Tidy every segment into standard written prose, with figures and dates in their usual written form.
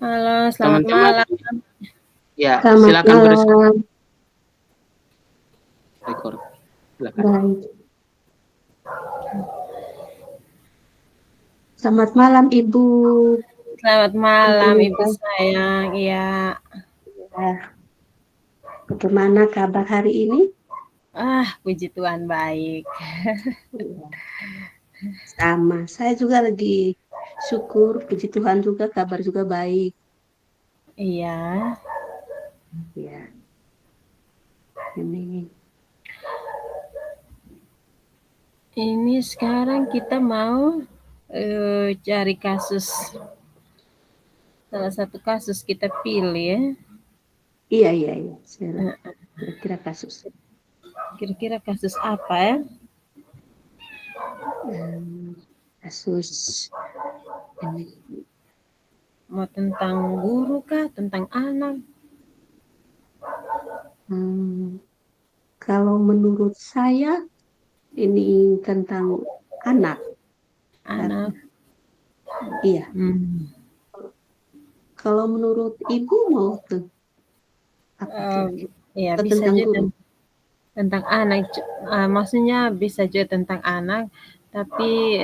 Halo, selamat Teman-teman, malam. ya Selamat silakan malam. rekor. Silakan. Baik. Selamat malam, Ibu. Selamat malam, Ibu Intan. sayang. Iya. Ya. Bagaimana kabar hari ini? Puji Tuhan baik. Ya. Sama, saya juga lagi syukur, puji Tuhan juga, kabar juga baik. Iya. Ya. Ini. Ini sekarang kita mau cari kasus. Salah satu kasus kita pilih ya. Iya. Kira-kira kasus. Kira-kira kasus apa ya? Kasus ini. Mau tentang guru kah? Tentang anak? Kalau menurut saya ini tentang anak. Anak. Iya. Kalau menurut Ibu mau apa kira-kira? Ya, Atau bisa tentang juga guru? tentang anak. Maksudnya bisa juga tentang anak, tapi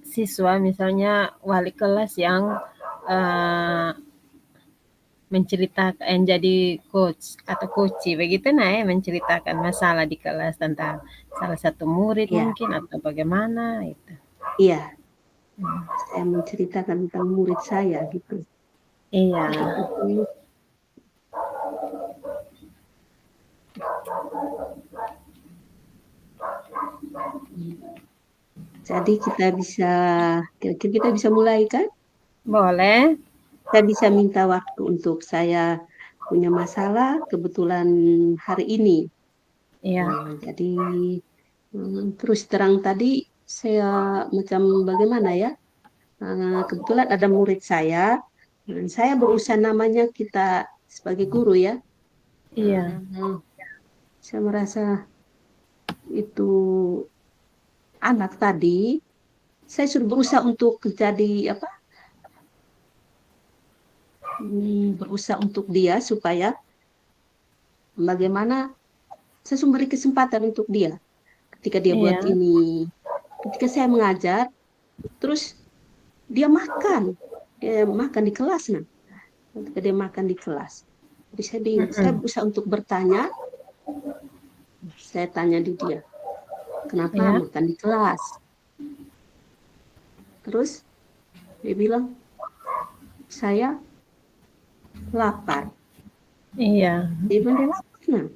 siswa misalnya wali kelas yang menceritakan yang jadi coach atau coach begitu menceritakan masalah di kelas tentang salah satu murid Iya. mungkin atau bagaimana itu. Iya, saya menceritakan tentang murid saya gitu. Iya. Jadi kira-kira kita bisa mulai kan? Boleh. Saya bisa minta waktu untuk saya punya masalah kebetulan hari ini. Iya. Jadi terus terang tadi saya macam bagaimana ya? Kebetulan ada murid saya berusaha namanya kita sebagai guru ya. Iya. Saya merasa itu anak tadi, saya sudah berusaha untuk jadi berusaha untuk dia supaya bagaimana saya memberi kesempatan untuk dia ketika dia buat Iya. ini, ketika saya mengajar, terus dia makan di kelas, ketika dia makan di kelas, jadi saya bingung, saya berusaha untuk bertanya, saya tanya di dia, kenapa Iya. makan di kelas? Terus dia bilang, saya lapar. Iya. Dia bilang dia lapar,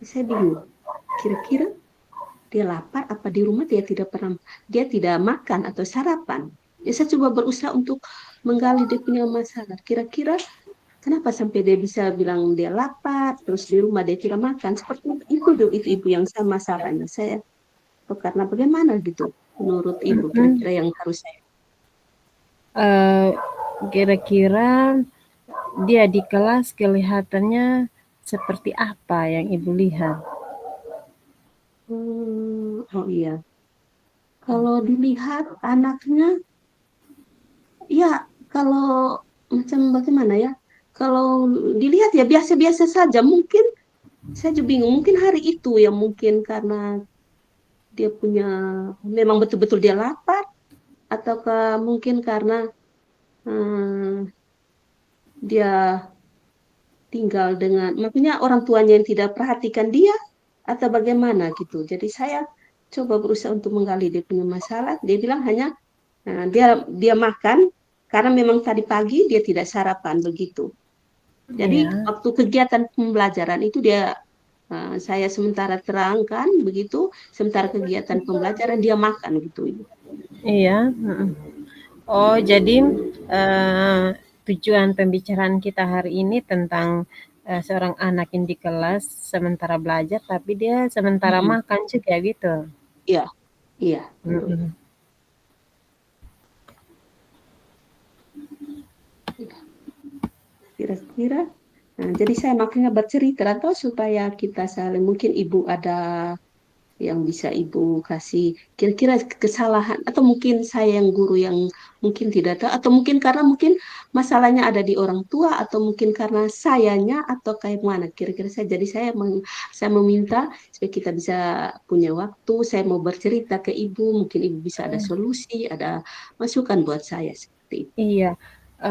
saya bingung, kira-kira dia lapar apa di rumah dia tidak makan atau sarapan. Ya, saya coba berusaha untuk menggali dia punya masalah. Kira-kira kenapa sampai dia bisa bilang dia lapar, terus di rumah dia tidak makan. Seperti itu ibu yang sama masalahnya. Saya karena bagaimana gitu menurut ibu kira-kira yang harus saya. Kira-kira dia di kelas kelihatannya seperti apa yang ibu lihat? Oh iya. Kalau dilihat anaknya, ya kalau macam bagaimana ya? Kalau dilihat ya biasa-biasa saja. Mungkin saya juga bingung. Mungkin hari itu ya mungkin karena dia memang betul-betul dia lapar, ataukah mungkin karena dia tinggal dengan, maksudnya orang tuanya yang tidak perhatikan dia, atau bagaimana gitu. Jadi saya coba berusaha untuk menggali dia punya masalah. Dia bilang hanya dia makan karena memang tadi pagi dia tidak sarapan begitu. Jadi Iya. waktu kegiatan pembelajaran itu saya sementara terangkan begitu, sementara kegiatan pembelajaran dia makan gitu. Iya. Oh, jadi tujuan pembicaraan kita hari ini tentang seorang anak yang di kelas sementara belajar, tapi dia sementara makan juga gitu. Iya, iya. Kira-kira. Jadi saya makanya bercerita atau supaya kita saling, mungkin ibu ada yang bisa Ibu kasih kira-kira kesalahan, atau mungkin saya yang guru yang mungkin tidak tahu, atau mungkin karena mungkin masalahnya ada di orang tua, atau mungkin karena sayanya, atau kayak mana kira-kira saya. Jadi saya meminta supaya kita bisa punya waktu, saya mau bercerita ke Ibu, mungkin Ibu bisa ada solusi, ada masukan buat saya seperti itu. Iya,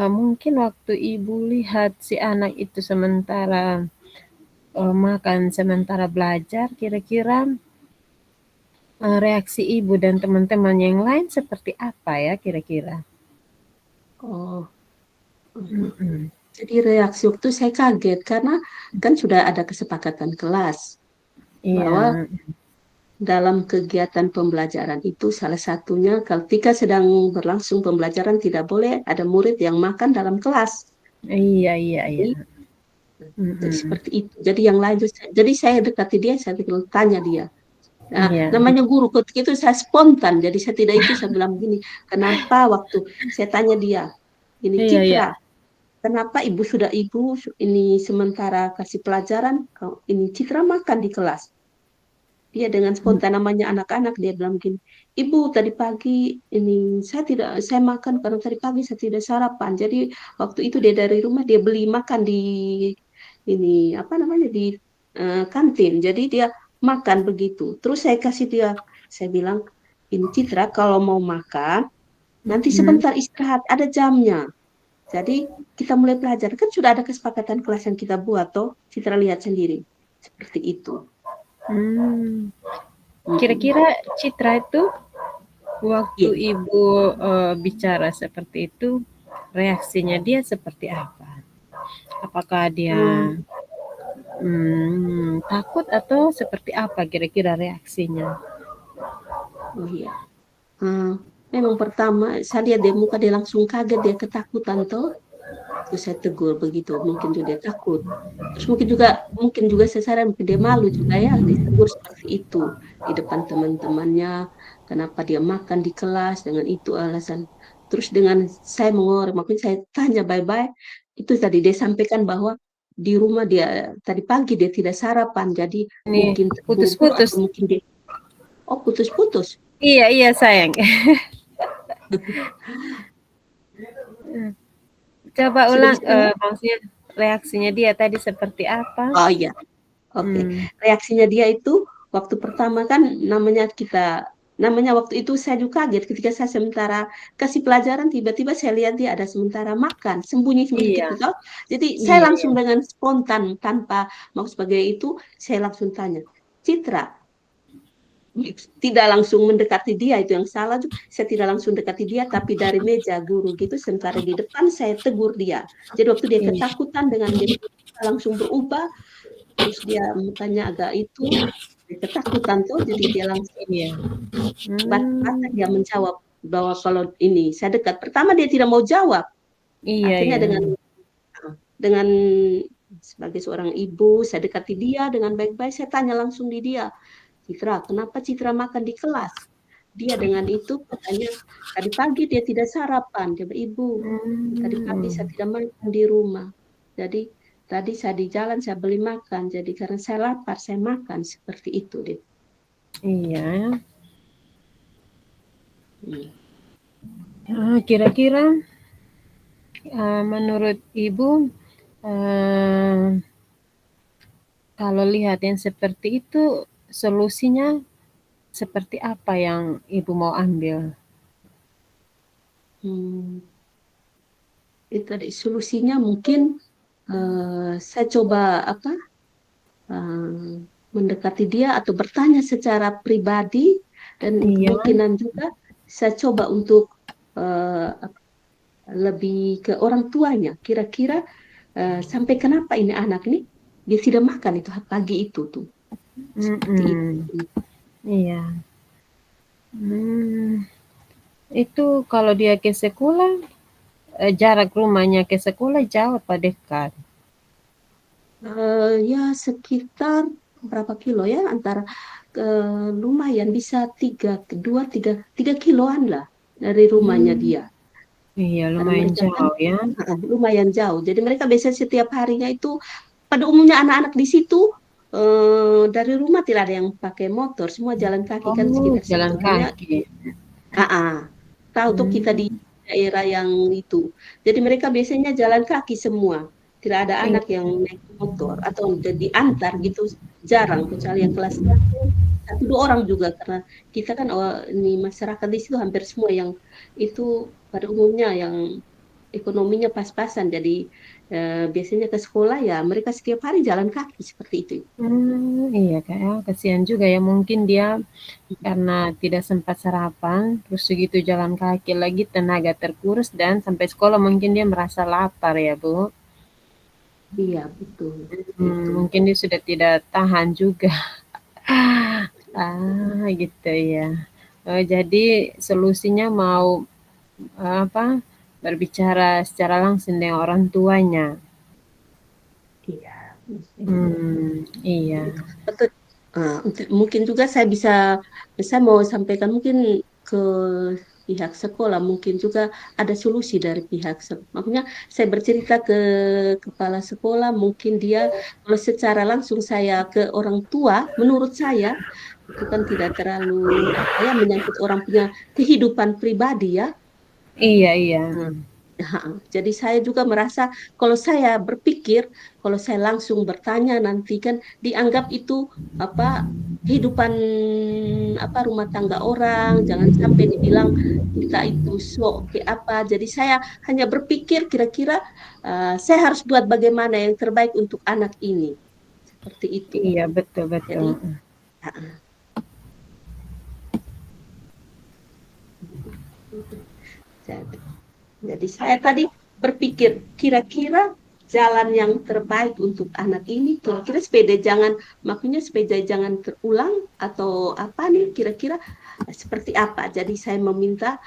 mungkin waktu Ibu lihat si anak itu sementara, makan sementara belajar, kira-kira, reaksi Ibu dan teman-teman yang lain seperti apa ya kira-kira? Oh, Mhm. jadi reaksi waktu saya kaget karena kan sudah ada kesepakatan kelas Iya, bahwa dalam kegiatan pembelajaran itu salah satunya ketika sedang berlangsung pembelajaran tidak boleh ada murid yang makan dalam kelas. iya iya iya. Jadi, jadi Mhm. seperti itu. Jadi yang lain jadi saya dekati dia, saya tanya dia. Nah, Iya. namanya guru ketika itu saya spontan. Jadi saya tidak itu saya bilang begini, kenapa waktu saya tanya dia, ini Iya iya. Citra, kenapa ibu sudah ibu ini sementara kasih pelajaran, ini Citra makan di kelas. Dia dengan Mhm. spontan, namanya anak-anak, dia bilang gini, Ibu tadi pagi ini saya makan karena tadi pagi saya tidak sarapan. Jadi waktu itu dia dari rumah dia beli makan di ini apa namanya di kantin. Jadi dia makan begitu. Terus saya kasih dia, saya bilang, ini Citra kalau mau makan nanti Mhm. sebentar istirahat, ada jamnya. Jadi kita mulai pelajar, kan sudah ada kesepakatan kelas yang kita buat toh, Citra lihat sendiri. Seperti itu. Mmm. Mm-mm. Kira-kira Citra itu waktu Iya. Ibu, bicara seperti itu, reaksinya dia seperti apa? Apakah dia, Hmm, takut atau seperti apa kira-kira reaksinya? oh iya. Hmm, memang pertama saya lihat dia muka dia langsung kaget, dia ketakutan toh. Terus saya tegur begitu, mungkin juga dia takut. Terus mungkin juga saya sadar mungkin dia malu juga ya ditegur seperti itu di depan teman-temannya. Kenapa dia makan di kelas dengan itu alasan. Terus dengan saya mengorek, mungkin saya tanya bye-bye. Itu tadi dia sampaikan bahwa di rumah dia tadi pagi dia tidak sarapan, jadi Nih, mungkin terburu-buru putus-putus. atau mungkin dia oh putus-putus. Iya iya sayang. Coba Sudah ulang, bisa dengar? maksudnya reaksinya dia tadi seperti apa? Oh iya. Oke, Mmm. reaksinya dia itu waktu pertama kan namanya waktu itu saya juga kaget ketika saya sementara kasih pelajaran tiba-tiba saya lihat dia ada sementara makan sembunyi-sembunyi Iya gitu toh. Jadi saya iya iya. langsung dengan spontan tanpa mau sebagai itu saya langsung tanya, Citra, tidak langsung mendekati dia itu yang salah juga. Saya tidak langsung dekati dia tapi dari meja guru gitu sementara di depan saya tegur dia. Jadi waktu dia Iya ketakutan dengan dia langsung berubah. Terus dia mukanya agak itu ketakutan tuh, jadi dia langsung iya. bata-bata Mmm. dia menjawab bahwa kalau ini saya dekat. Pertama dia tidak mau jawab, Iya akhirnya iya. dengan sebagai seorang ibu saya dekati dia dengan baik-baik, saya tanya langsung di dia, Citra, kenapa Citra makan di kelas? Dia dengan itu katanya tadi pagi dia tidak sarapan, dia bilang, Ibu tadi pagi saya Mmm. tidak makan di rumah. Jadi tadi saya di jalan saya beli makan. Jadi karena saya lapar saya makan seperti itu deh. Iya. Hmm. Kira-kira, menurut Ibu, eee, kalau lihat yang seperti itu, solusinya seperti apa yang Ibu mau ambil? Hmm. Itu tadi solusinya mungkin saya coba apa eh, mendekati dia atau bertanya secara pribadi dan Iya kemungkinan juga saya coba untuk eh, lebih ke orang tuanya. Kira-kira sampai kenapa ini anak ini dia tidak makan itu pagi itu tuh. Seperti itu. mhm, iya. Mmm, itu kalau dia ke sekolah, jarak rumahnya ke sekolah jauh apa dekat? Ya sekitar berapa kilo ya antara lumayan bisa 3 kiloan lah dari rumahnya Mmm, dia. iya Karena lumayan mereka kan jauh ya. lumayan jauh. Jadi mereka biasanya setiap harinya itu pada umumnya anak-anak di situ dari rumah tidak ada yang pakai motor, semua jalan kaki kan Oh, sekitar situ. jalan Hanya kaki. tahu tuh kita di Hmm, daerah yang itu. Jadi mereka biasanya jalan kaki semua. Tidak ada iya. anak yang naik motor atau diantar gitu, jarang kecuali yang kelas satu dua orang juga karena kita kan ini masyarakat di situ hampir semua yang itu pada umumnya yang ekonominya pas-pasan. Jadi biasanya ke sekolah ya mereka setiap hari jalan kaki seperti itu. Iya Kak, kasihan juga ya mungkin dia karena tidak sempat sarapan, terus segitu jalan kaki lagi tenaga terkuras dan sampai sekolah mungkin dia merasa lapar ya Bu. Iya, betul. Itu. Mungkin dia sudah tidak tahan juga. Gitu ya. Jadi solusinya mau apa? Berbicara secara langsung dengan orang tuanya. Iya. Iya. Betul. Mungkin juga saya mau sampaikan mungkin ke pihak sekolah, mungkin juga ada solusi dari pihak sekolah. Makanya saya bercerita ke kepala sekolah, mungkin dia kalau secara langsung saya ke orang tua, menurut saya itu kan tidak terlalu apa ya menyangkut orang punya kehidupan pribadi ya. Iya iya. Jadi saya juga merasa kalau saya berpikir, kalau saya langsung bertanya nanti kan dianggap itu apa kehidupan apa rumah tangga orang, jangan sampai dibilang kita itu sok ke apa. Jadi saya hanya berpikir kira-kira saya harus buat bagaimana yang terbaik untuk anak ini. Seperti itu. Iya, betul Jadi betul. uh, jadi Jadi saya tadi berpikir kira-kira jalan yang terbaik untuk anak ini kira-kira sepeda jangan makanya sepeda jangan terulang atau apa nih kira-kira seperti apa. Jadi saya meminta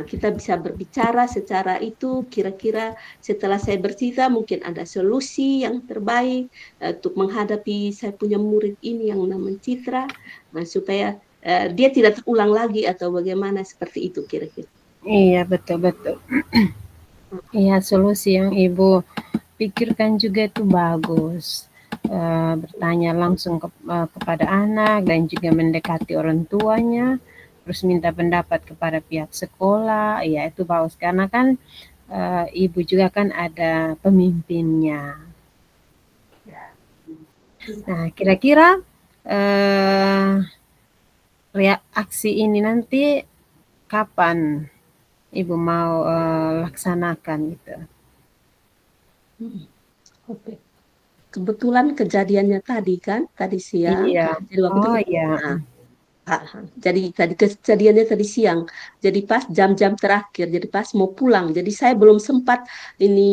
kita bisa berbicara secara itu kira-kira setelah saya bercerita mungkin ada solusi yang terbaik untuk menghadapi saya punya murid ini yang namanya Citra supaya dia tidak terulang lagi atau bagaimana seperti itu kira-kira. Iya, betul betul. Iya, solusi yang Ibu pikirkan juga itu bagus. Bertanya langsung kepada anak dan juga mendekati orang tuanya, terus minta pendapat kepada pihak sekolah. Ya, itu bagus karena kan Ibu juga kan ada pemimpinnya. Nah, kira-kira eh, reaksi ini nanti kapan Ibu mau laksanakan gitu? Hmm. Oke. Kebetulan kejadiannya tadi kan, tadi siang. Iya. Jadi waktu itu, Oh iya. nah, jadi tadi kejadiannya tadi siang. Jadi pas jam-jam terakhir, jadi pas mau pulang. Jadi saya belum sempat ini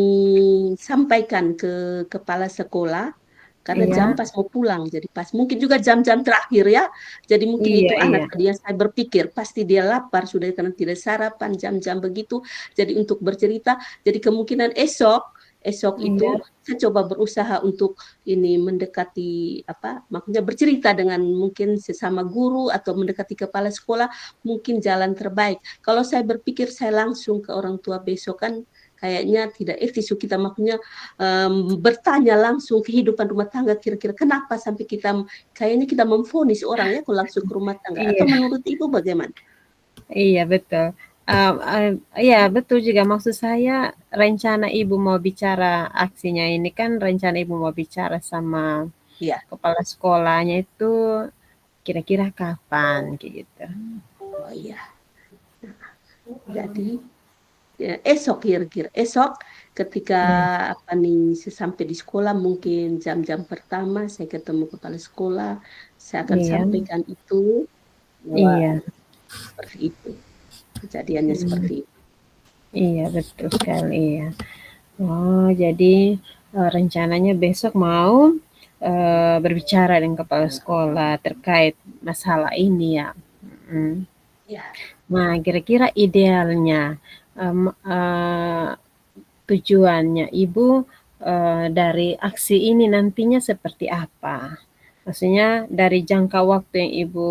sampaikan ke kepala sekolah karena jam Iya. pas mau pulang. Jadi pas mungkin juga jam-jam terakhir ya. Jadi mungkin Iya itu anak iya. tadi yang saya berpikir pasti dia lapar sudah karena tidak sarapan jam-jam begitu. Jadi untuk bercerita, jadi kemungkinan esok itu Iya. saya coba berusaha untuk ini mendekati apa makanya bercerita dengan mungkin sesama guru atau mendekati kepala sekolah mungkin jalan terbaik. Kalau saya berpikir saya langsung ke orang tua besok kan kayaknya tidak etis kita makanya bertanya langsung kehidupan rumah tangga kira-kira kenapa sampai kita kayaknya kita memvonis orang ya kalau langsung ke rumah tangga atau Iya. menurut ibu bagaimana? Iya betul. Iya betul juga maksud saya rencana Ibu mau bicara aksinya ini kan rencana Ibu mau bicara sama Iya, kepala sekolahnya itu kira-kira kapan kayak gitu. oh iya. Jadi ya, esok kira-kira esok ketika Iya. apa nih sesampai di sekolah mungkin jam-jam pertama saya ketemu kepala sekolah saya akan Iya. sampaikan itu bahwa Iya. seperti itu kejadiannya Hmm, seperti itu. iya betul sekali ya. Oh, jadi rencananya besok mau berbicara dengan kepala sekolah terkait masalah ini ya. Mm. Ya, Nah, kira-kira idealnya tujuannya Ibu dari aksi ini nantinya seperti apa? Maksudnya dari jangka waktu yang Ibu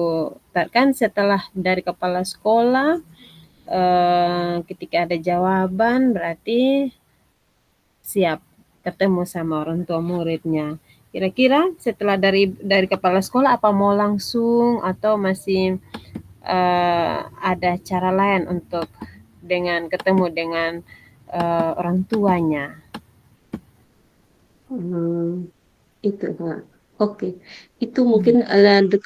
kan setelah dari kepala sekolah ketika ada jawaban berarti siap ketemu sama orang tua muridnya. Kira-kira setelah dari kepala sekolah apa mau langsung atau masih ada cara lain untuk ketemu dengan orang tuanya? Hmm, itu, oke. Itu Hmm. mungkin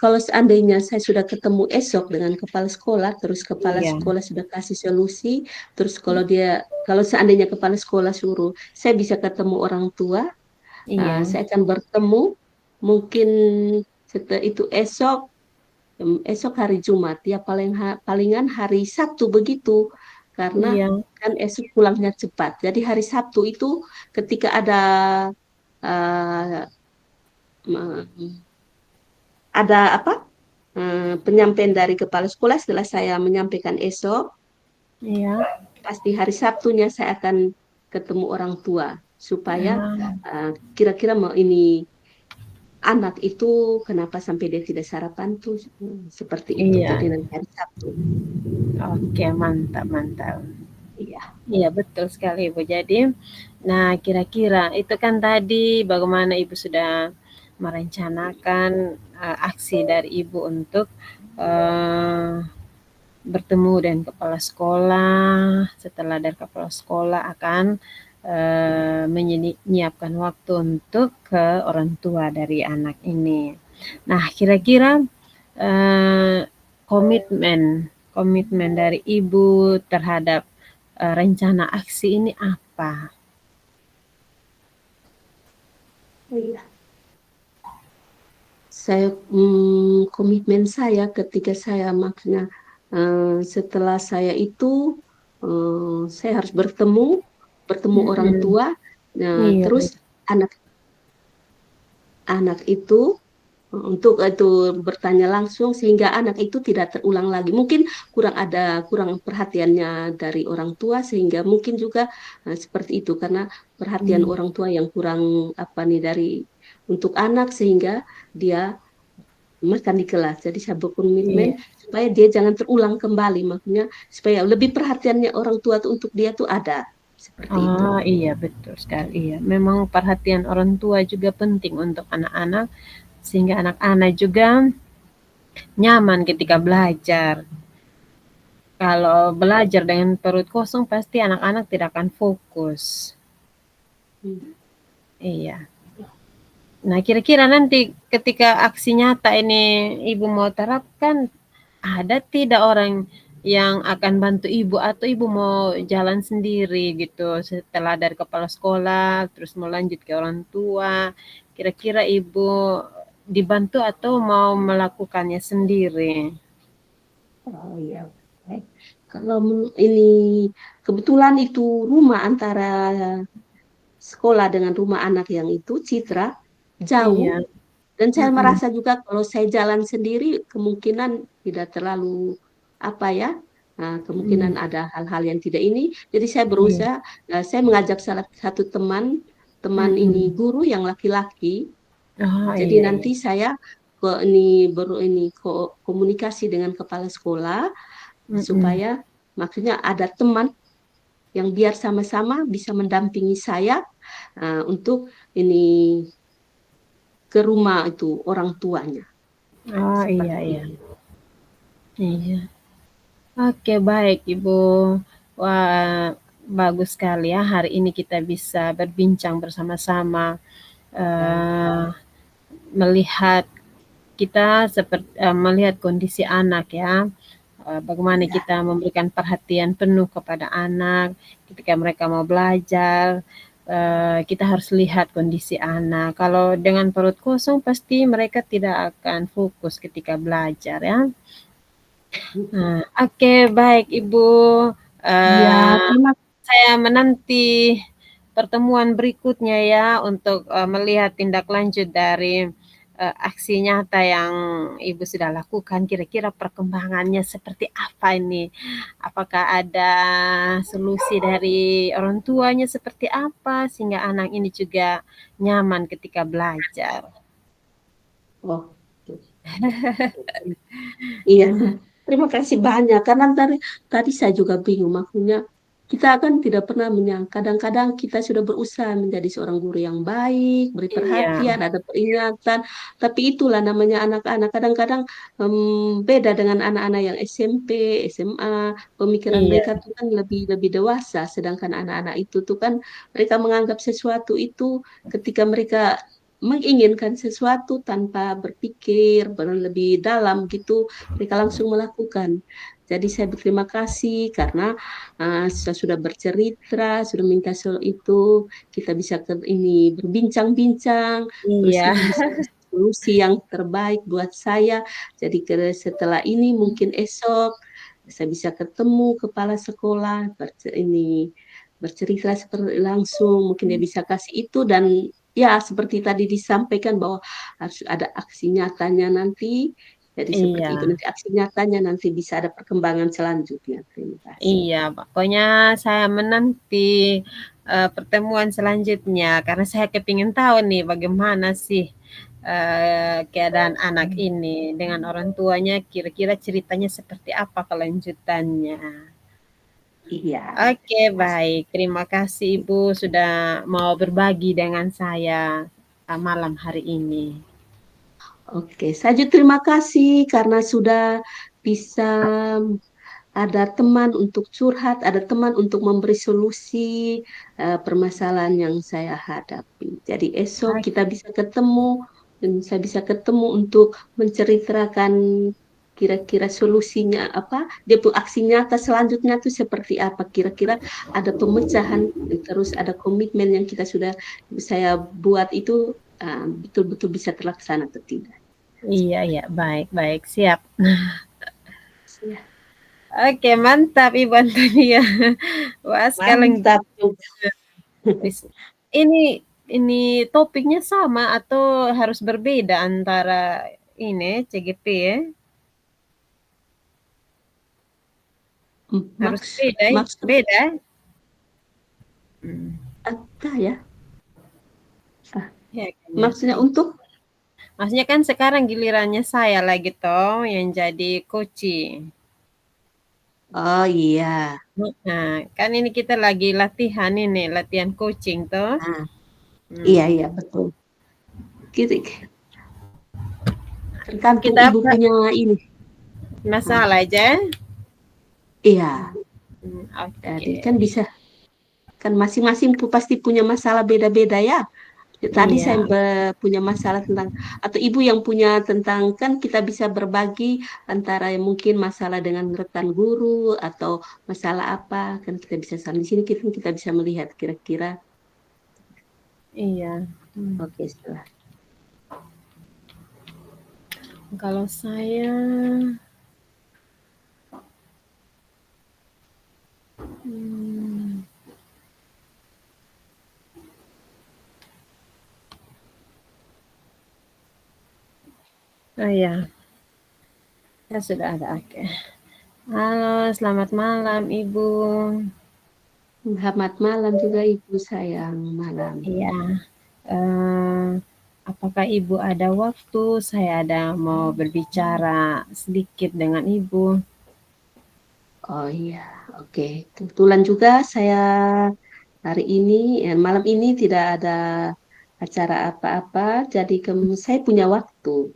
kalau seandainya saya sudah ketemu esok dengan kepala sekolah, terus kepala Iya, sekolah sudah kasih solusi, terus kalau seandainya kepala sekolah suruh, saya bisa ketemu orang tua, iya, saya akan bertemu, mungkin setelah itu esok hari Jumat, ya palingan hari Sabtu begitu, karena iya, kan esok pulangnya cepat. Jadi hari Sabtu itu ketika uh, ada apa penyampaian dari kepala sekolah setelah saya menyampaikan esok, iya. pasti hari Sabtunya saya akan ketemu orang tua supaya Ah, kira-kira mau ini anak itu kenapa sampai dia tidak sarapan tuh seperti itu. iya. Jadi nanti hari Sabtu. Oke, mantap, mantap. Iya. Iya, betul sekali, Ibu. Jadi, nah kira-kira itu kan tadi bagaimana Ibu sudah merencanakan aksi dari Ibu untuk eh, bertemu dengan kepala sekolah. Setelah dari kepala sekolah akan menyiapkan waktu untuk ke orang tua dari anak ini. Nah, kira-kira eh, komitmen komitmen dari Ibu terhadap rencana aksi ini apa? Oh, iya. Komitmen saya ketika saya maksudnya setelah saya itu saya harus bertemu orang Mhm. tua. Nah, Iya, terus anak-anak itu untuk itu bertanya langsung sehingga anak itu tidak terulang lagi. Mungkin kurang perhatiannya dari orang tua sehingga mungkin juga seperti itu karena perhatian iya, orang tua yang kurang apa nih dari untuk anak sehingga dia makan di kelas. Jadi saya berkomitmen iya. supaya dia jangan terulang kembali, makanya supaya lebih perhatiannya orang tua tuh untuk dia tuh ada seperti itu. Ah, iya betul sekali. Iya, memang perhatian orang tua juga penting untuk anak-anak sehingga anak-anak juga nyaman ketika belajar. Kalau belajar dengan perut kosong pasti anak-anak tidak akan fokus. Hmm. Iya. Nah, kira-kira nanti ketika aksi nyata ini Ibu mau terapkan, ada tidak orang yang akan bantu Ibu atau Ibu mau jalan sendiri gitu setelah dari kepala sekolah terus mau lanjut ke orang tua, kira-kira Ibu dibantu atau mau melakukannya sendiri? Oh iya. Baik. Kalau ini kebetulan itu rumah antara sekolah dengan rumah anak yang itu Citra jauh Iya, dan saya mhm, merasa juga kalau saya jalan sendiri kemungkinan tidak terlalu apa ya kemungkinan mmm, ada hal-hal yang tidak ini jadi saya iya, berusaha saya mengajak salah satu teman teman ini mhm. guru yang laki-laki Oh, jadi iya, iya, nanti saya komunikasi dengan kepala sekolah mhm. supaya maksudnya ada teman yang biar sama-sama bisa mendampingi saya untuk ini ke rumah itu orang tuanya Oh, iya, seperti iya, itu. iya. Oke, baik Ibu. Wah, bagus sekali ya hari ini kita bisa berbincang bersama-sama, eee, melihat melihat kondisi anak ya, bagaimana Ya, kita memberikan perhatian penuh kepada anak ketika mereka mau belajar, kita harus lihat kondisi anak. Kalau dengan perut kosong pasti mereka tidak akan fokus ketika belajar ya. Nah, oke baik Ibu, ya, eee, terima saya menanti pertemuan berikutnya ya untuk, melihat tindak lanjut dari, aksi nyata yang Ibu sudah lakukan, kira-kira perkembangannya seperti apa ini? Apakah ada solusi dari orang tuanya seperti apa sehingga anak ini juga nyaman ketika belajar? oh, iya. Terima kasih banyak karena tadi tadi saya juga bingung maksudnya kita kan tidak pernah menyangka. Kadang-kadang kita sudah berusaha menjadi seorang guru yang baik, beri Iya, perhatian, ada peringatan. Tapi itulah namanya anak-anak. Kadang-kadang beda dengan anak-anak yang SMP, SMA. Pemikiran iya, mereka tuh kan lebih lebih dewasa. Sedangkan anak-anak itu tuh kan mereka menganggap sesuatu itu ketika mereka menginginkan sesuatu tanpa berpikir lebih dalam gitu, mereka langsung melakukan. Jadi saya berterima kasih karena saya sudah bercerita, sudah minta soal itu, kita bisa ini berbincang-bincang, terus iya, ibu bisa kasih solusi yang terbaik buat saya. Jadi setelah ini mungkin esok saya bisa ketemu kepala sekolah, ini bercerita seperti langsung, mungkin dia bisa kasih itu dan ya seperti tadi disampaikan bahwa harus ada aksi nyatanya nanti. Jadi seperti itu iya. nanti aksi nyatanya nanti bisa ada perkembangan selanjutnya. Terima kasih. Iya, pokoknya saya menanti pertemuan selanjutnya karena saya kepingin tahu nih bagaimana sih keadaan anak ini dengan orang tuanya, kira-kira ceritanya seperti apa kelanjutannya. Iya, Oke, baik. Terima kasih Ibu sudah mau berbagi dengan saya malam hari ini. oke. Saya juga terima kasih karena sudah bisa ada teman untuk curhat, ada teman untuk memberi solusi permasalahan yang saya hadapi. Jadi esok kita bisa ketemu dan saya bisa ketemu untuk menceritakan kira-kira solusinya apa, dia pun aksi nyata selanjutnya itu seperti apa, kira-kira ada pemecahan, terus ada komitmen yang kita sudah saya buat itu betul-betul bisa terlaksana atau tidak. Iya, iya, baik, baik, siap. Ya, Oke, mantap Ibu Antonia. Wah, sekarang mantap juga. Wis. Ini topiknya sama atau harus berbeda antara ini CGP ya? Harus beda ya? Maksud Beda? Hmm, apa ya? Ah, ya kan ya. maksudnya untuk Maksudnya kan sekarang gilirannya saya lagi toh yang jadi coaching. oh iya. Nah, kan ini kita lagi latihan ini, latihan coaching toh. Nah, iya Hmm. iya betul. Kita tergantung Kita ibu apa? punya ini. Ah, Masalah aja. iya. Jadi Oke. kan bisa kan masing-masing pasti punya masalah beda-beda ya. Tadi saya Iya. punya masalah tentang atau ibu yang punya tentang kan kita bisa berbagi antara yang mungkin masalah dengan rekan guru atau masalah apa kan kita bisa saling di sini kita bisa melihat kira-kira Iya. Hmm. oke setelah. Kalau saya hmm, oh ya, ya sudah ada. Oke. Halo, selamat malam Ibu. Selamat malam juga ibu sayang malam. Iya. eh, apakah Ibu ada waktu? Saya ada mau berbicara sedikit dengan Ibu. Oh iya, oke. Kebetulan juga saya hari ini, malam ini tidak ada acara apa-apa, jadi saya punya waktu,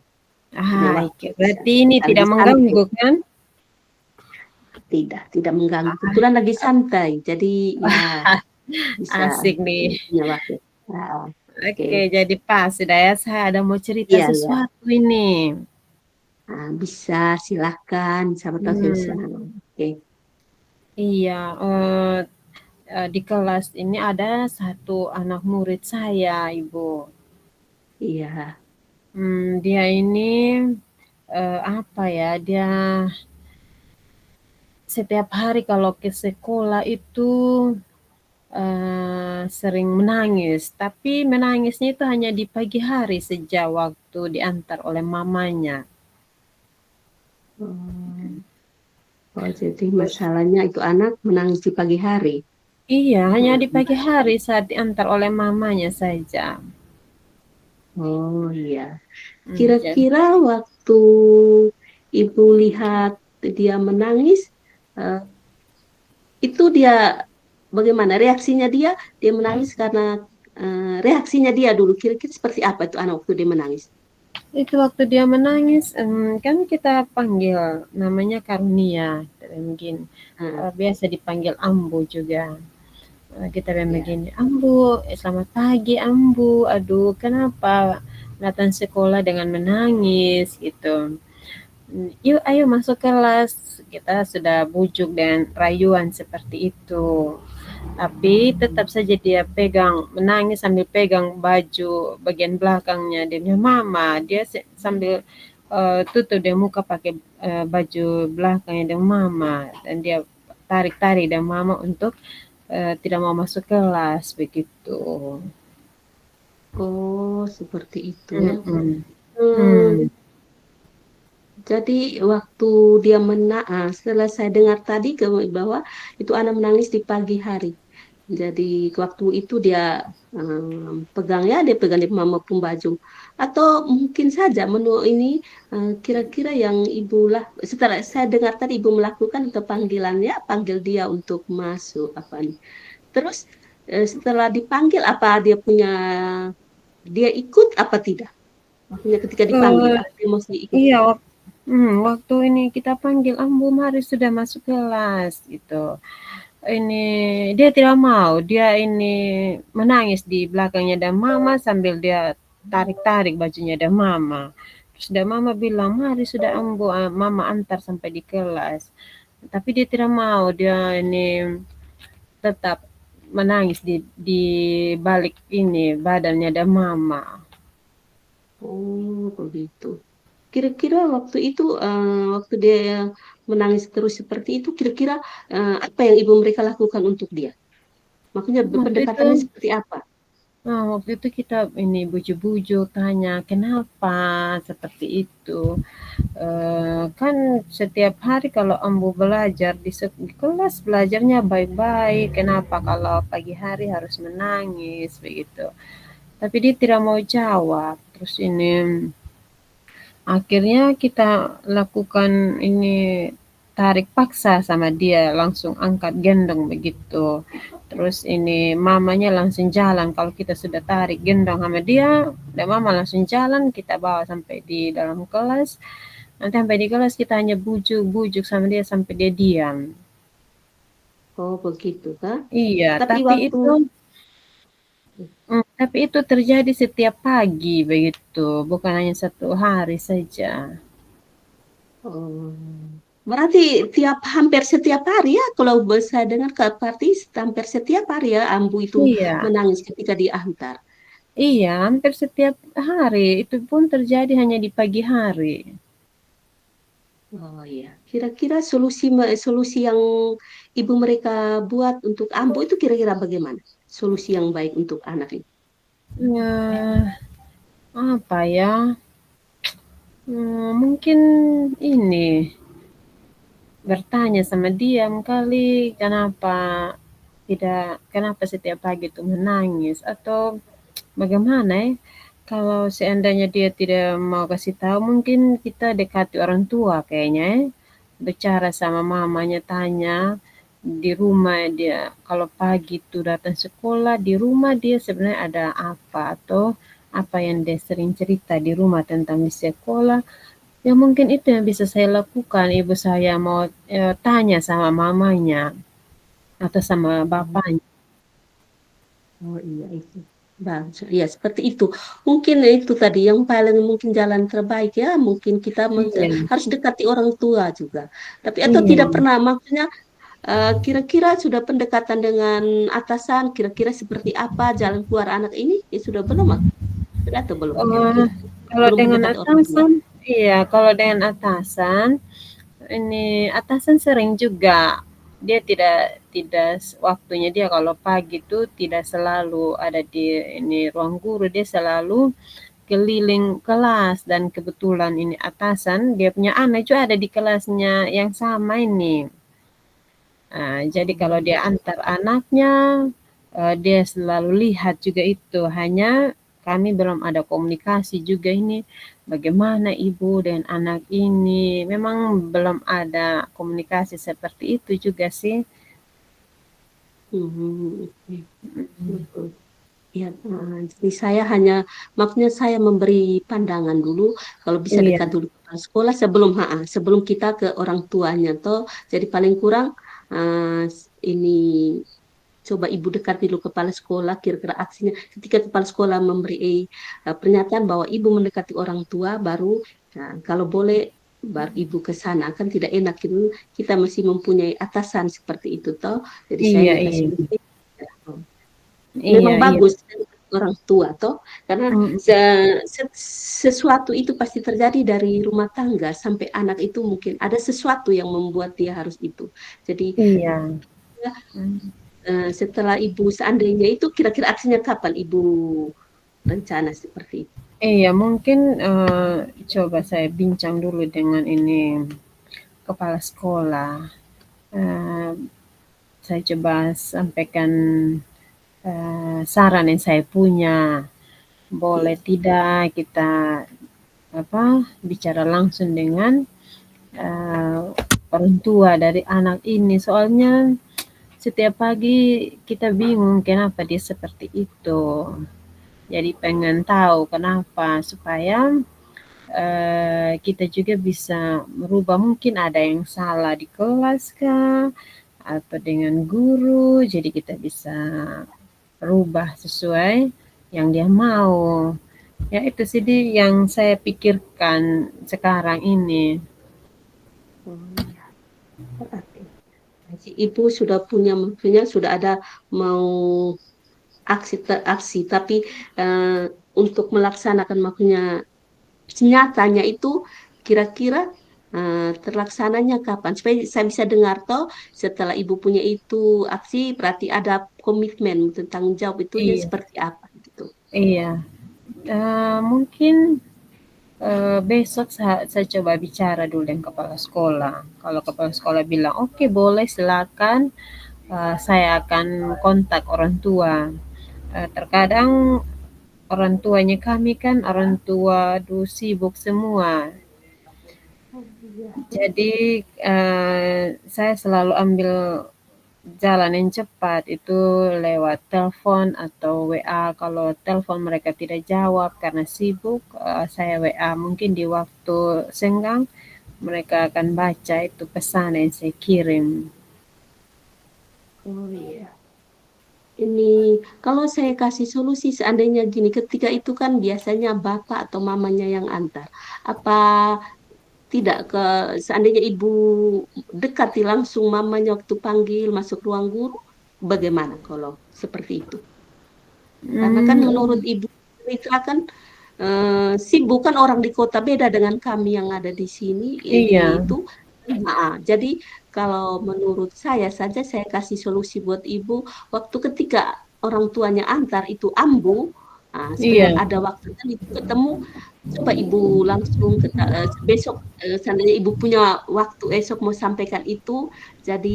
Oke. bisa Berarti ini lagi tidak santai, mengganggu kan? tidak mengganggu. Ah, Kebetulan lagi santai, jadi ya bisa asik nih. punya waktu. Ah, oke, Oke, jadi pas sudah ya. Saya ada mau cerita iya iya. sesuatu ini. Bisa silakan, siapa tahu saya bisa. Hmm, Oke, iya. Di kelas ini ada satu anak murid saya, Ibu. iya. Dia ini apa ya? Dia setiap hari kalau ke sekolah itu sering menangis, tapi menangisnya itu hanya di pagi hari sejak waktu diantar oleh mamanya. Oh, oh, jadi Terus masalahnya itu anak menangis di pagi hari. iya, hanya di Hmm. pagi hari saat diantar oleh mamanya saja. Oh iya. Jadi Kira-kira waktu ibu lihat dia menangis, eh, itu dia bagaimana reaksinya dia? Dia menangis karena reaksinya dia dulu. Kira-kira seperti apa itu anak waktu dia menangis? Itu waktu dia menangis, kan kita panggil namanya Karunia, kita mungkin Nah, biasa dipanggil Ambu juga. Kita bilang ya. begini, Ambu, selamat pagi Ambu. Aduh, kenapa datang sekolah dengan menangis gitu. Yuk, ayo masuk kelas. Kita sudah bujuk dan rayuan seperti itu. Tapi tetap saja dia menangis sambil pegang baju bagian belakangnya. Dia bilang, Mama, dia sambil tutup dia muka pakai baju belakangnya dan Mama. Dan dia tarik-tarik dan Mama untuk tidak mau masuk kelas begitu. Oh, seperti itu ya. Mm-mm. Hmm, Hmm. jadi waktu dia setelah saya dengar tadi bahwa itu anak menangis di pagi hari. Jadi waktu itu dia pegang ya, dia pegang di mama pun baju. Atau mungkin saja menu ini kira-kira yang ibu lah, setelah saya dengar tadi ibu melakukan untuk panggilannya, panggil dia untuk masuk apa nih. Terus setelah dipanggil apa dia ikut apa tidak? Maksudnya ketika dipanggil, Eh, apa dia mesti ikut? iya, waktu ini kita panggil Ambu, mari sudah masuk kelas gitu. Ini dia tidak mau, dia ini menangis di belakangnya dan Mama sambil dia tarik-tarik bajunya dan Mama. Terus dan Mama bilang, mari sudah Ambu, Mama antar sampai di kelas. Tapi dia tidak mau, dia ini tetap menangis di balik ini badannya dan Mama. Oh, begitu. Kira-kira waktu itu, waktu dia menangis terus seperti itu, kira-kira apa yang ibu mereka lakukan untuk dia? Makanya Waktu itu pendekatannya seperti apa? waktu itu kita ini bujuk-bujuk tanya kenapa seperti itu. Kan setiap hari kalau Ambu belajar di kelas belajarnya baik-baik, kenapa kalau pagi hari harus menangis begitu. Tapi dia tidak mau jawab. Terus ini akhirnya kita lakukan ini tarik paksa sama dia, langsung angkat gendong begitu. Terus ini mamanya langsung jalan, kalau kita sudah tarik gendong sama dia, dan mama langsung jalan, kita bawa sampai di dalam kelas. Nanti sampai di kelas kita hanya bujuk-bujuk sama dia sampai dia diam. Oh, begitu kah? Iya, Tapi waktu tapi itu terjadi setiap pagi begitu, bukan hanya satu hari saja. oh, berarti hampir setiap hari ya, kalau saya dengar ke berarti hampir setiap hari ya Ambu itu Iya. menangis ketika diantar. Iya, hampir setiap hari. Itu pun terjadi hanya di pagi hari. Oh iya, kira-kira solusi yang ibu mereka buat untuk Ambu itu kira-kira bagaimana? Solusi yang baik untuk anak ini. Ya, apa ya? Mungkin ini bertanya sama diam kali kenapa setiap pagi itu menangis atau bagaimana ya? Kalau seandainya dia tidak mau kasih tahu, mungkin kita dekati orang tua kayaknya ya. Bicara sama mamanya, tanya di rumah dia. Kalau pagi itu datang sekolah, di rumah dia sebenarnya ada apa atau apa yang dia sering cerita di rumah tentang di sekolah. Ya mungkin itu yang bisa saya lakukan. Ibu saya mau tanya sama mamanya atau sama bapaknya. Oh iya itu. Bagus. Ya seperti itu. Mungkin itu tadi yang paling mungkin jalan terbaik ya. Mungkin kita Iya, harus dekati orang tua juga. Tapi atau tidak iya. pernah maksudnya kira-kira sudah pendekatan dengan atasan. Kira-kira seperti apa jalan keluar anak ini? Ya sudah belum? Sudah atau belum? Oh, Kira-kira kalau belum dengan mendekati orang tua. atasan, iya, kalau dengan atasan, ini atasan sering juga dia tidak tidak waktunya dia kalau pagi itu tidak selalu ada di ini ruang guru, dia selalu keliling kelas dan kebetulan ini atasan dia punya anak juga ada di kelasnya yang sama ini. Jadi kalau Oh, dia antar anaknya, dia selalu lihat juga itu, hanya kami belum ada komunikasi juga ini, bagaimana ibu dan anak ini, memang belum ada komunikasi seperti itu juga sih. Oke, Mhm. betul. Ya, jadi saya hanya maksudnya saya memberi pandangan dulu, kalau bisa Iya, dekat dulu kepala sekolah sebelum kita ke orang tuanya toh. Jadi paling kurang ini coba ibu dekat dulu kepala sekolah, kira-kira aksinya ketika kepala sekolah memberi pernyataan bahwa ibu mendekati orang tua, baru kalau boleh baru ibu ke sana, kan tidak enak itu, kita masih mempunyai atasan seperti itu toh. Jadi saya iya, minta iya, solusi. iya, Memang iya, bagus dari orang tua toh, karena mhm, sesuatu itu pasti terjadi dari rumah tangga sampai anak itu, mungkin ada sesuatu yang membuat dia harus itu. Jadi iya, mmm, setelah ibu seandainya itu, kira-kira aksinya kapan ibu rencana seperti itu? iya mungkin, coba saya bincang dulu dengan ini kepala sekolah, eee, saya coba sampaikan, saran yang saya punya, boleh Iya. tidak kita, apa, bicara langsung dengan, eee, orang tua dari anak ini, soalnya setiap pagi kita bingung kenapa dia seperti itu. Jadi pengen tahu kenapa supaya kita juga bisa merubah, mungkin ada yang salah di kelas kah atau dengan guru, jadi kita bisa rubah sesuai yang dia mau. Ya itu sih yang saya pikirkan sekarang ini. Oh iya, berarti jadi ibu sudah punya, maksudnya sudah ada mau aksi, tapi eh, untuk melaksanakan makanya nyatanya itu, kira-kira terlaksananya kapan? Supaya saya bisa dengar toh, setelah ibu punya itu aksi, berarti ada komitmen tentang jawab itu dia Iya, seperti apa gitu. iya. Mungkin besok saya coba bicara dulu dengan kepala sekolah. Kalau kepala sekolah bilang oke boleh silakan, saya akan kontak orang tua. Terkadang orang tuanya kami kan orang tua aduh sibuk semua. Oh iya. Jadi, saya selalu ambil jalan yang cepat, itu lewat telepon atau WA. Kalau telepon mereka tidak jawab karena sibuk, saya WA. Mungkin di waktu senggang mereka akan baca itu pesan yang saya kirim. Oh iya. Ini kalau saya kasih solusi seandainya gini, ketika itu kan biasanya bapak atau mamanya yang antar. Apa tidak ke seandainya ibu dekati langsung mamanya waktu panggil masuk ruang guru, bagaimana kalau seperti itu? Karena kan menurut Mmm, ibu cerita kan sibuk kan, orang di kota beda dengan kami yang ada di sini, di iya, itu. Jadi kalau menurut saya saja, saya kasih solusi buat ibu, waktu ketika orang tuanya antar itu ambu, supaya iya, ada waktu kan ibu ketemu, coba ibu langsung besok, seandainya ibu punya waktu esok mau sampaikan itu, jadi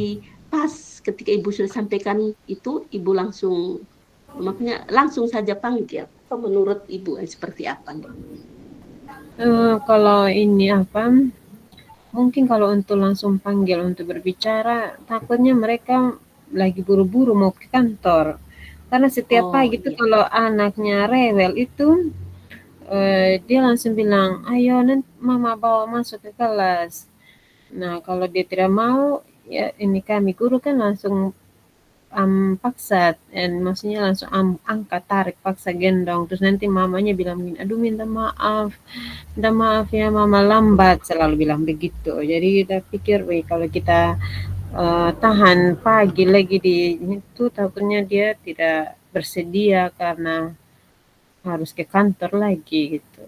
pas ketika ibu sudah sampaikan itu, ibu langsung, makanya langsung saja panggil. Apa menurut ibu seperti apa nih? kalau ini apa, mungkin kalau untuk langsung panggil untuk berbicara, takutnya mereka lagi buru-buru mau ke kantor. Karena setiap Oh pagi tuh iya. kalau anaknya rewel itu, dia langsung bilang, "Ayo nanti mama bawa masuk ke kelas." Nah, kalau dia tidak mau, ya ini kami guru kan langsung, paksa, maksudnya langsung angkat, tarik, paksa gendong, terus nanti mamanya bilang gini, "Aduh minta maaf ya mama lambat," selalu bilang begitu. Jadi kita pikir, wih kalau kita, tahan pagi lagi di itu takutnya dia tidak bersedia karena harus ke kantor lagi gitu.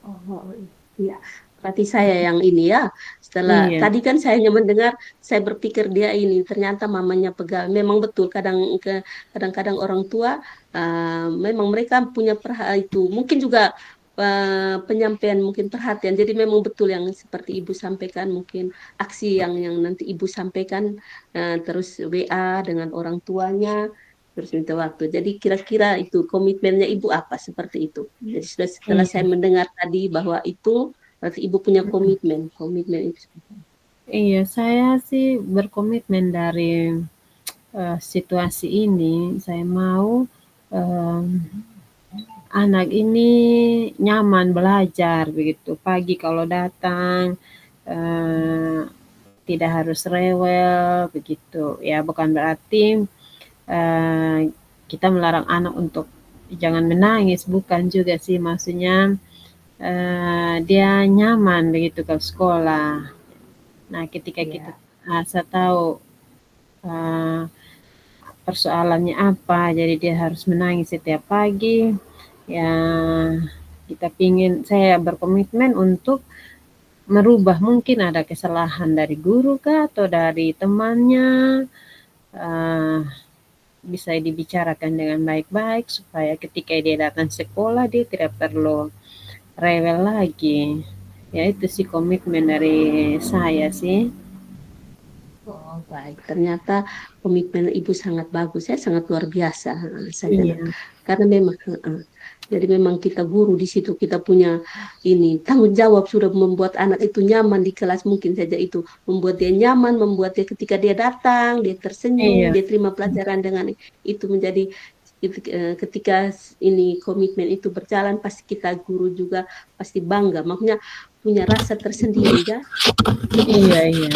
Oh iya. Berarti saya yang ini ya. Setelah Iya, tadi kan saya hanya mendengar, saya berpikir dia ini ternyata mamanya pegawai. Memang betul, kadang-kadang orang tua memang mereka punya itu. Mungkin juga penyampaian, mungkin perhatian. Jadi memang betul yang seperti ibu sampaikan, mungkin aksi yang nanti ibu sampaikan, terus WA dengan orang tuanya, terus minta waktu. Jadi kira-kira itu komitmennya ibu apa seperti itu. Jadi sudah, setelah saya iya, mendengar tadi bahwa itu berarti ibu punya komitmen itu. iya saya sih berkomitmen dari, situasi ini saya mau, mmm, anak ini nyaman belajar begitu. Pagi kalau datang, eee, tidak harus rewel begitu. Ya bukan berarti, eee, kita melarang anak untuk jangan menangis, bukan juga sih. Maksudnya, dia nyaman begitu ke sekolah. Nah ketika kita, Ya, saya tahu, eee, persoalannya apa, jadi dia harus menangis setiap pagi, ya kita pingin saya berkomitmen untuk merubah mungkin ada kesalahan dari guru kah atau dari temannya, eee, bisa dibicarakan dengan baik-baik supaya ketika dia datang sekolah dia tidak perlu rewel lagi. Ya itu sih komitmen dari saya sih. oh baik. Ternyata komitmen Ibu sangat bagus, ya, sangat luar biasa. Saya dengar. Iya, Karena memang, jadi memang kita guru di situ kita punya ini tanggung jawab sudah membuat anak itu nyaman di kelas, mungkin saja itu membuat dia nyaman, membuat dia ketika dia datang dia tersenyum, iya, dia terima pelajaran dengan itu menjadi ketika ini komitmen itu berjalan pasti kita guru juga pasti bangga, makanya punya rasa tersendiri ya. iya, iya.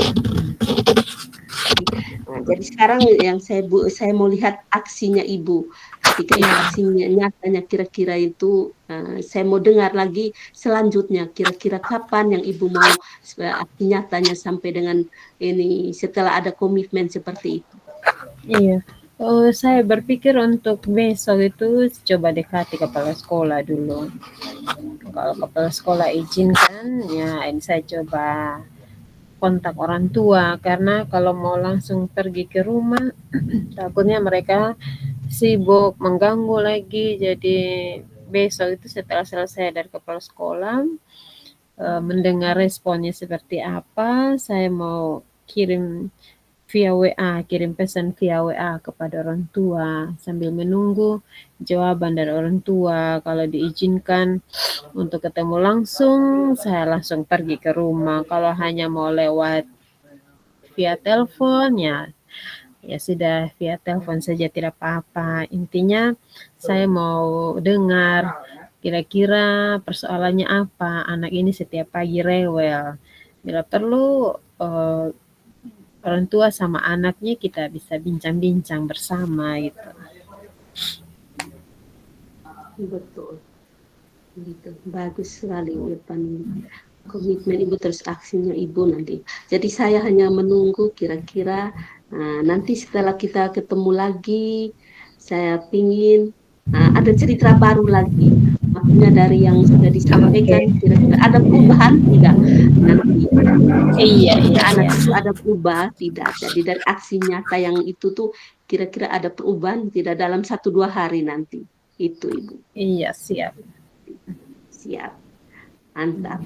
Nah, jadi sekarang yang saya mau lihat aksinya Ibu. Ketika itu Iya. aksinya nyatanya kira-kira itu, saya mau dengar lagi selanjutnya. Kira-kira kapan yang Ibu mau aksi nyatanya sampai dengan ini setelah ada komitmen seperti itu. Iya. Saya berpikir untuk besok itu coba dekati kepala sekolah dulu. Kalau kepala sekolah izinkan, ya ini saya coba kontak orang tua karena kalau mau langsung pergi ke rumah takutnya mereka sibuk mengganggu lagi. Jadi besok itu setelah selesai dari kepala sekolah, mendengar responnya seperti apa, saya mau kirim via WA, kirim pesan via WA kepada orang tua sambil menunggu jawaban dari orang tua. Kalau diizinkan untuk ketemu langsung, saya langsung pergi ke rumah. Kalau hanya mau lewat via telepon, ya sudah via telepon saja tidak apa-apa. Intinya saya mau dengar kira-kira persoalannya apa. Anak ini setiap pagi rewel. Bila perlu, eh, orang tua sama anaknya kita bisa bincang-bincang bersama gitu. Betul, gitu. Bagus sekali Irfan. Komitmen Ibu terus aksinya Ibu nanti. Jadi saya hanya menunggu kira-kira nanti setelah kita ketemu lagi, saya pingin ada cerita baru lagi. Maksudnya dari yang sudah disampaikan, Oke. kira-kira ada perubahan tidak nanti? Iya, Ketika iya, anak iya. itu ada berubah tidak? Jadi dari aksi nyata yang itu tuh kira-kira ada perubahan tidak dalam 1-2 hari nanti? Itu Ibu. Iya, siap. Siap, mantap.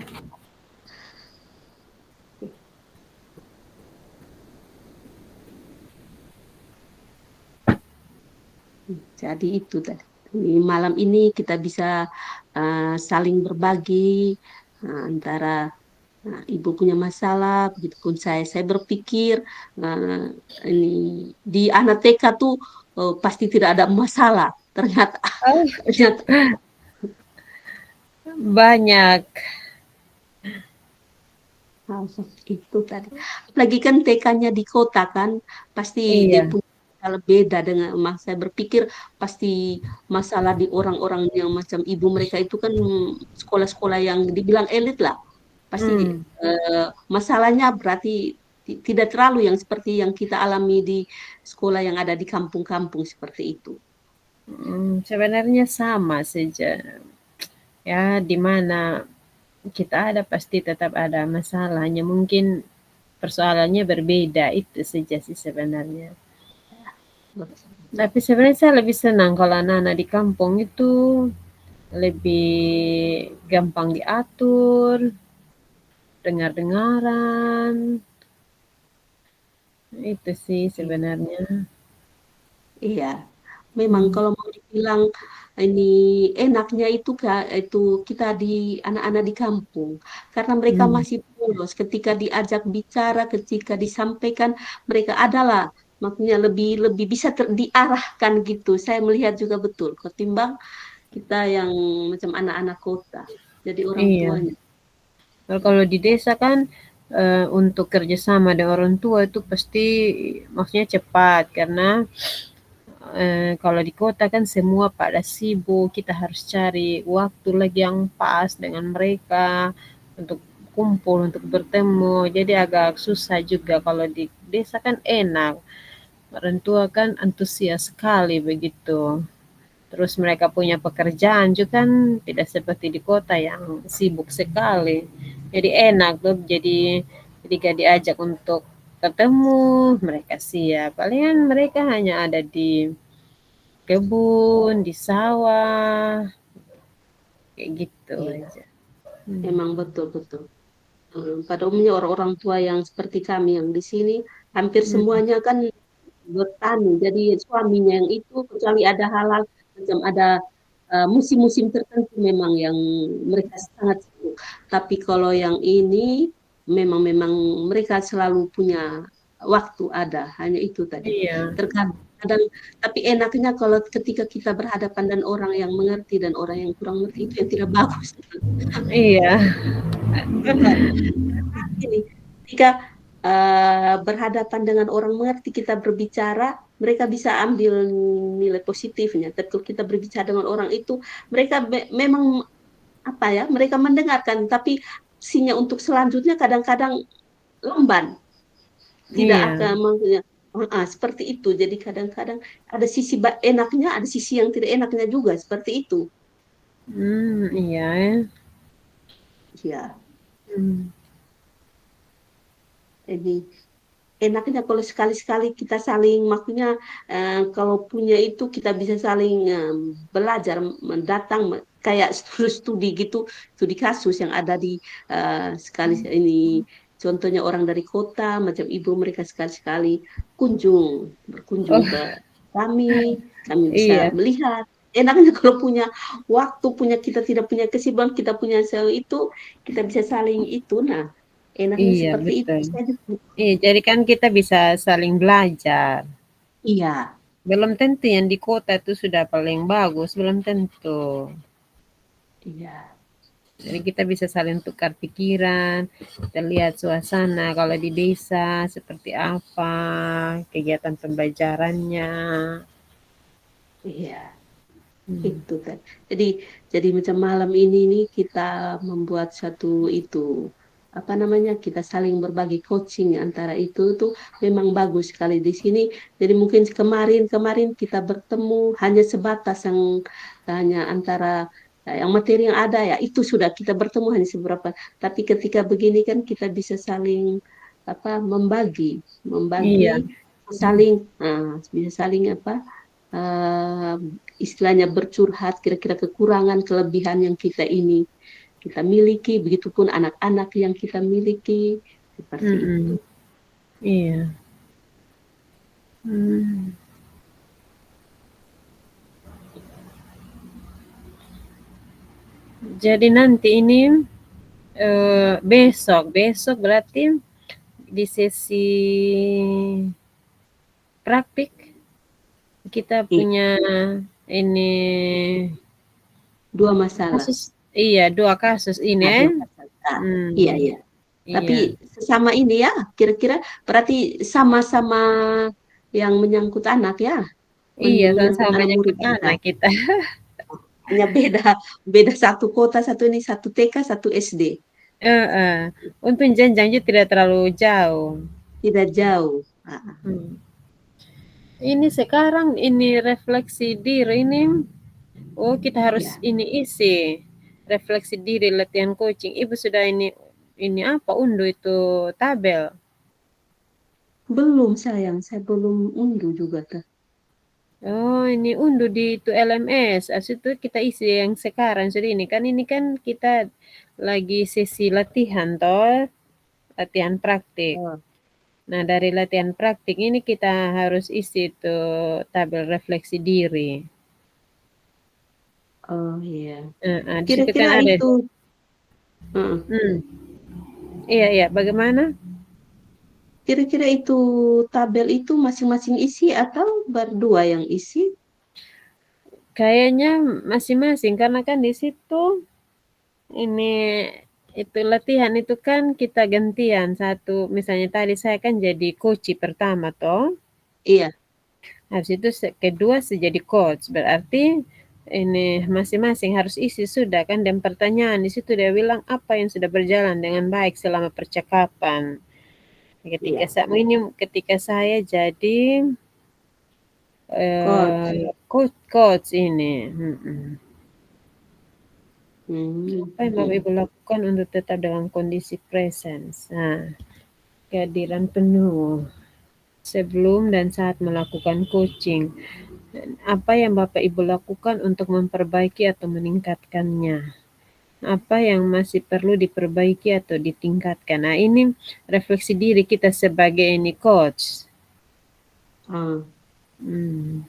Jadi itu tadi. Malam ini kita bisa saling berbagi antara ibu punya masalah, begitupun saya. Saya berpikir uh, ini di anak TK tuh pasti tidak ada masalah. Ternyata, Oh, ternyata banyak. itu tadi. Apalagi kan TK-nya di kota kan, pasti dia Iya. punya masalah beda dengan emak. Saya berpikir pasti masalah di orang-orang yang macam ibu mereka itu kan sekolah-sekolah yang dibilang elit lah. Pasti Hmm. masalahnya berarti tidak terlalu yang seperti yang kita alami di sekolah yang ada di kampung-kampung seperti itu. Sebenarnya sama saja. Ya, di mana kita ada pasti tetap ada masalahnya. Mungkin persoalannya berbeda itu saja sih sebenarnya. Tapi sebenarnya saya lebih senang kalau anak-anak di kampung itu lebih gampang diatur, dengar-dengaran, itu sih sebenarnya. Iya, memang Hmm. kalau mau dibilang ini enaknya itu kita di anak-anak di kampung karena mereka Hmm. masih polos ketika diajak bicara, ketika disampaikan mereka adalah makanya lebih bisa diarahkan gitu. Saya melihat juga betul ketimbang kita yang macam anak-anak kota. Jadi orang Iya. tuanya. Kalau di desa kan untuk kerjasama dengan orang tua itu pasti maksudnya cepat karena kalau di kota kan semua pada sibuk, kita harus cari waktu lagi yang pas dengan mereka untuk kumpul, untuk bertemu. Jadi agak susah juga. Kalau di desa kan enak. Orang tua kan antusias sekali begitu. Terus mereka punya pekerjaan juga kan tidak seperti di kota yang sibuk sekali. Jadi enak tuh. Jadi ketika diajak untuk ketemu, mereka siap. Palingan mereka hanya ada di kebun, di sawah, kayak gitu Iya, aja. Hmm. emang betul-betul. Pada umumnya orang-orang tua yang seperti kami yang di sini hampir Hmm. semuanya kan bertani. Jadi suaminya yang itu kecuali ada halal macam ada musim-musim tertentu memang yang mereka sangat sibuk. Tapi kalau yang ini memang mereka selalu punya waktu ada. Hanya itu tadi. Iya, Terkadang tapi enaknya kalau ketika kita berhadapan dengan orang yang mengerti dan orang yang kurang mengerti itu yang tidak bagus. iya, Iya. Ini ketika berhadapan dengan orang mengerti kita berbicara, mereka bisa ambil nilai positifnya. Tapi kalau kita berbicara dengan orang itu, mereka memang apa ya? Mereka mendengarkan, tapi sinya untuk selanjutnya kadang-kadang lamban. Tidak iya. akan maksudnya seperti itu. Jadi kadang-kadang ada sisi enaknya, ada sisi yang tidak enaknya juga seperti itu. Iya ya. Ya, Hmm. ini enaknya kalau sekali-sekali kita saling maksudnya kalau punya itu kita bisa saling belajar mendatang kayak studi gitu studi kasus yang ada di sekali ini contohnya orang dari kota macam ibu mereka sekali-sekali berkunjung Oh, ke kami bisa iya, melihat enaknya kalau punya waktu punya kita tidak punya kesibukan kita punya itu kita bisa saling itu nah enaknya iya seperti itu betul. saja. Iya, jadi kan kita bisa saling belajar. Iya, Belum tentu yang di kota itu sudah paling bagus, belum tentu. iya, Jadi kita bisa saling tukar pikiran, kita lihat suasana kalau di desa seperti apa, kegiatan pembelajarannya. iya, Hmm. itu kan. Jadi, jadi macam malam ini nih kita membuat satu itu apa namanya kita saling berbagi coaching antara itu tuh memang bagus sekali di sini. Jadi mungkin kemarin kita bertemu hanya sebatas yang hanya antara yang materi yang ada ya itu sudah kita bertemu hanya seberapa. Tapi ketika begini kan kita bisa saling apa membagi Iya, saling bisa saling apa eh, istilahnya bercurhat kira-kira kekurangan kelebihan yang kita miliki begitupun anak-anak yang kita miliki seperti itu. mm-mm. Iya. Hmm. Jadi nanti ini besok berarti di sesi praktik kita Iya, punya ini dua masalah. kasus. Iya, 2 kasus ini Nah, ya. dua masalah. Iya, Hmm. iya. Tapi Iya. sesama ini ya, kira-kira berarti sama-sama yang menyangkut anak ya, Iya, menyangkut sama-sama anak murid menyangkut kita. anak kita. Hanya beda beda satu kota, satu ini satu TK, satu SD. Heeh. Untung jenjangnya tidak terlalu jauh. Tidak jauh. Hmm. Ini sekarang ini refleksi diri ini, oh kita harus Ya, ini isi refleksi diri latihan coaching. Ibu sudah ini apa unduh itu tabel. belum sayang, saya belum unduh juga tuh. Oh, ini unduh di itu LMS. Habis itu kita isi yang sekarang. Jadi ini kan kita lagi sesi latihan toh, latihan praktik. Oh, Nah, dari latihan praktik ini kita harus isi itu tabel refleksi diri. oh iya. Di situ kan Kira-kira ada. uh, Hmm, iya iya. Bagaimana? Kira-kira itu tabel itu masing-masing isi atau berdua yang isi? Kayaknya masing-masing karena kan di situ ini itu latihan itu kan kita gantian satu misalnya tadi saya kan jadi coach pertama toh. Iya. Habis itu kedua saya jadi coach berarti ini masing-masing harus isi sudah kan dan pertanyaan di situ dia bilang apa yang sudah berjalan dengan baik selama percakapan. Ketika Iya. ketika saya jadi Coach. coach ini. Hmm. Apa yang Bapak Ibu lakukan untuk tetap dalam kondisi presence? Nah, kehadiran penuh sebelum dan saat melakukan coaching. Dan apa yang Bapak Ibu lakukan untuk memperbaiki atau meningkatkannya? Apa yang masih perlu diperbaiki atau ditingkatkan? Nah, ini refleksi diri kita sebagai ini coach. Ah, Hmm.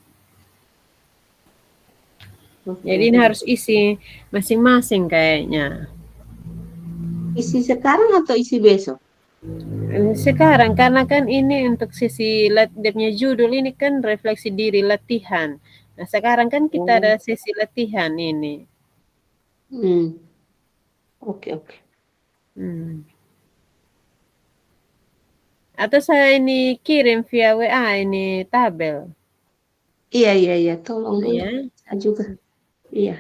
oke, Jadi ini oke. harus isi masing-masing kayaknya. Isi sekarang atau isi besok? Sekarang karena kan ini untuk sesi dia punya judul ini kan refleksi diri latihan. Nah, sekarang kan kita ada Oh. sesi latihan ini. Hmm. Oke, oke. Hmm. Atau saya ini kirim via WA ini tabel. Iya, iya, iya. Tolong dulu. Ya. Saya juga. Iya.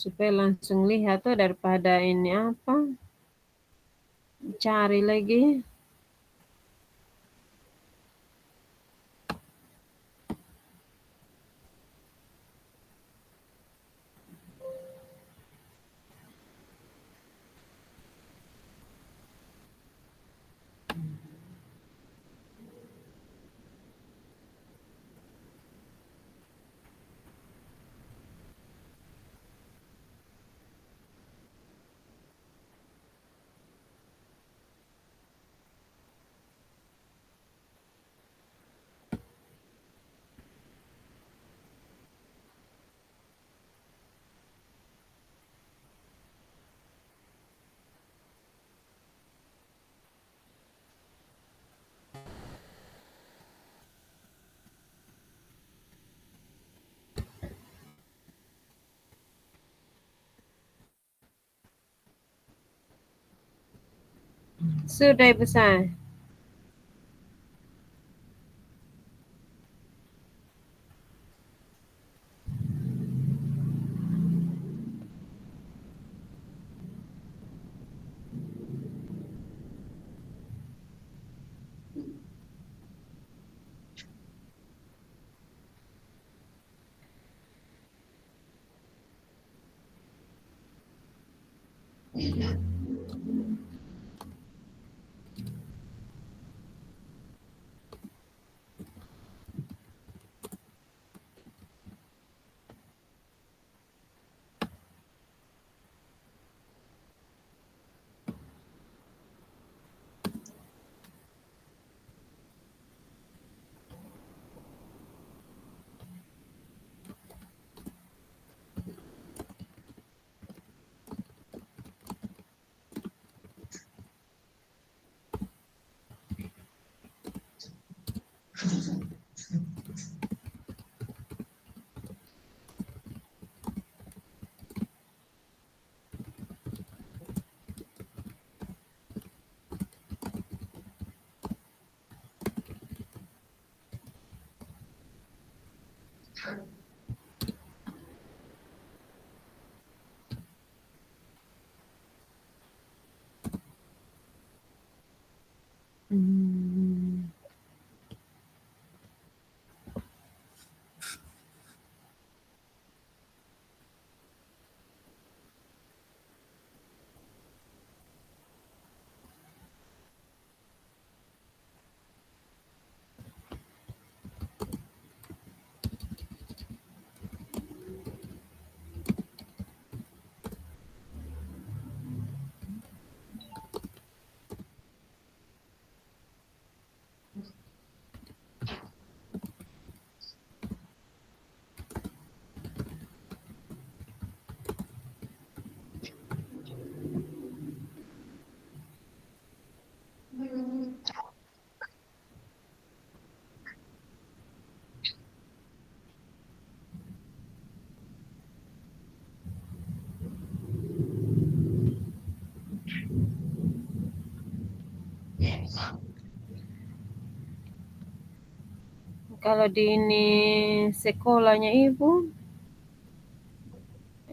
Supaya langsung lihat tuh daripada ini apa. Cari lagi. Sudah Ibu saya. Hmm. Kalau di ini sekolahnya Ibu,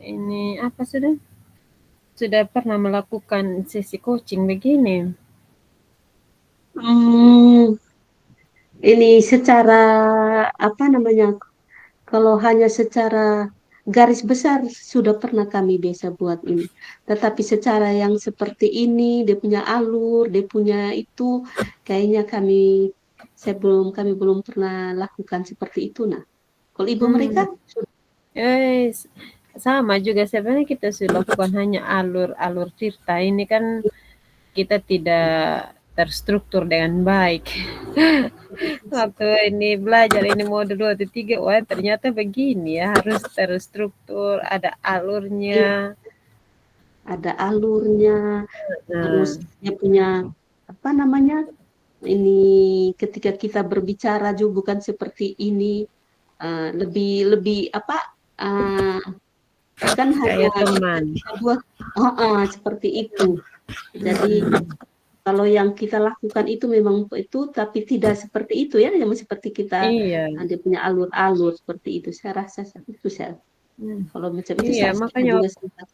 ini apa sudah pernah melakukan sesi coaching begini? Hmm, ini secara apa namanya? Kalau hanya secara garis besar sudah pernah kami biasa buat ini. Tetapi secara yang seperti ini, dia punya alur, dia punya itu, kayaknya kami belum pernah lakukan seperti itu. Nah, kalau ibu mereka Hmm. Sama juga sebenarnya kita sudah lakukan hanya alur-alur cerita. Ini kan kita tidak terstruktur dengan baik. Waktu ini belajar ini mode 2 atau 3, wah ternyata begini ya, harus terstruktur, ada iya, alurnya. ada alurnya, terus Nah, dia punya apa namanya? Ini ketika kita berbicara juga bukan seperti ini, lebih lebih apa? eh, Bukan hanya kayak teman. kita buat seperti itu. Jadi kalau yang kita lakukan itu memang itu, tapi tidak seperti itu ya, yang seperti kita Iya. dia punya alur-alur seperti itu. Saya rasa itu saya Hmm. kalau macam itu Iya, saya juga sempat.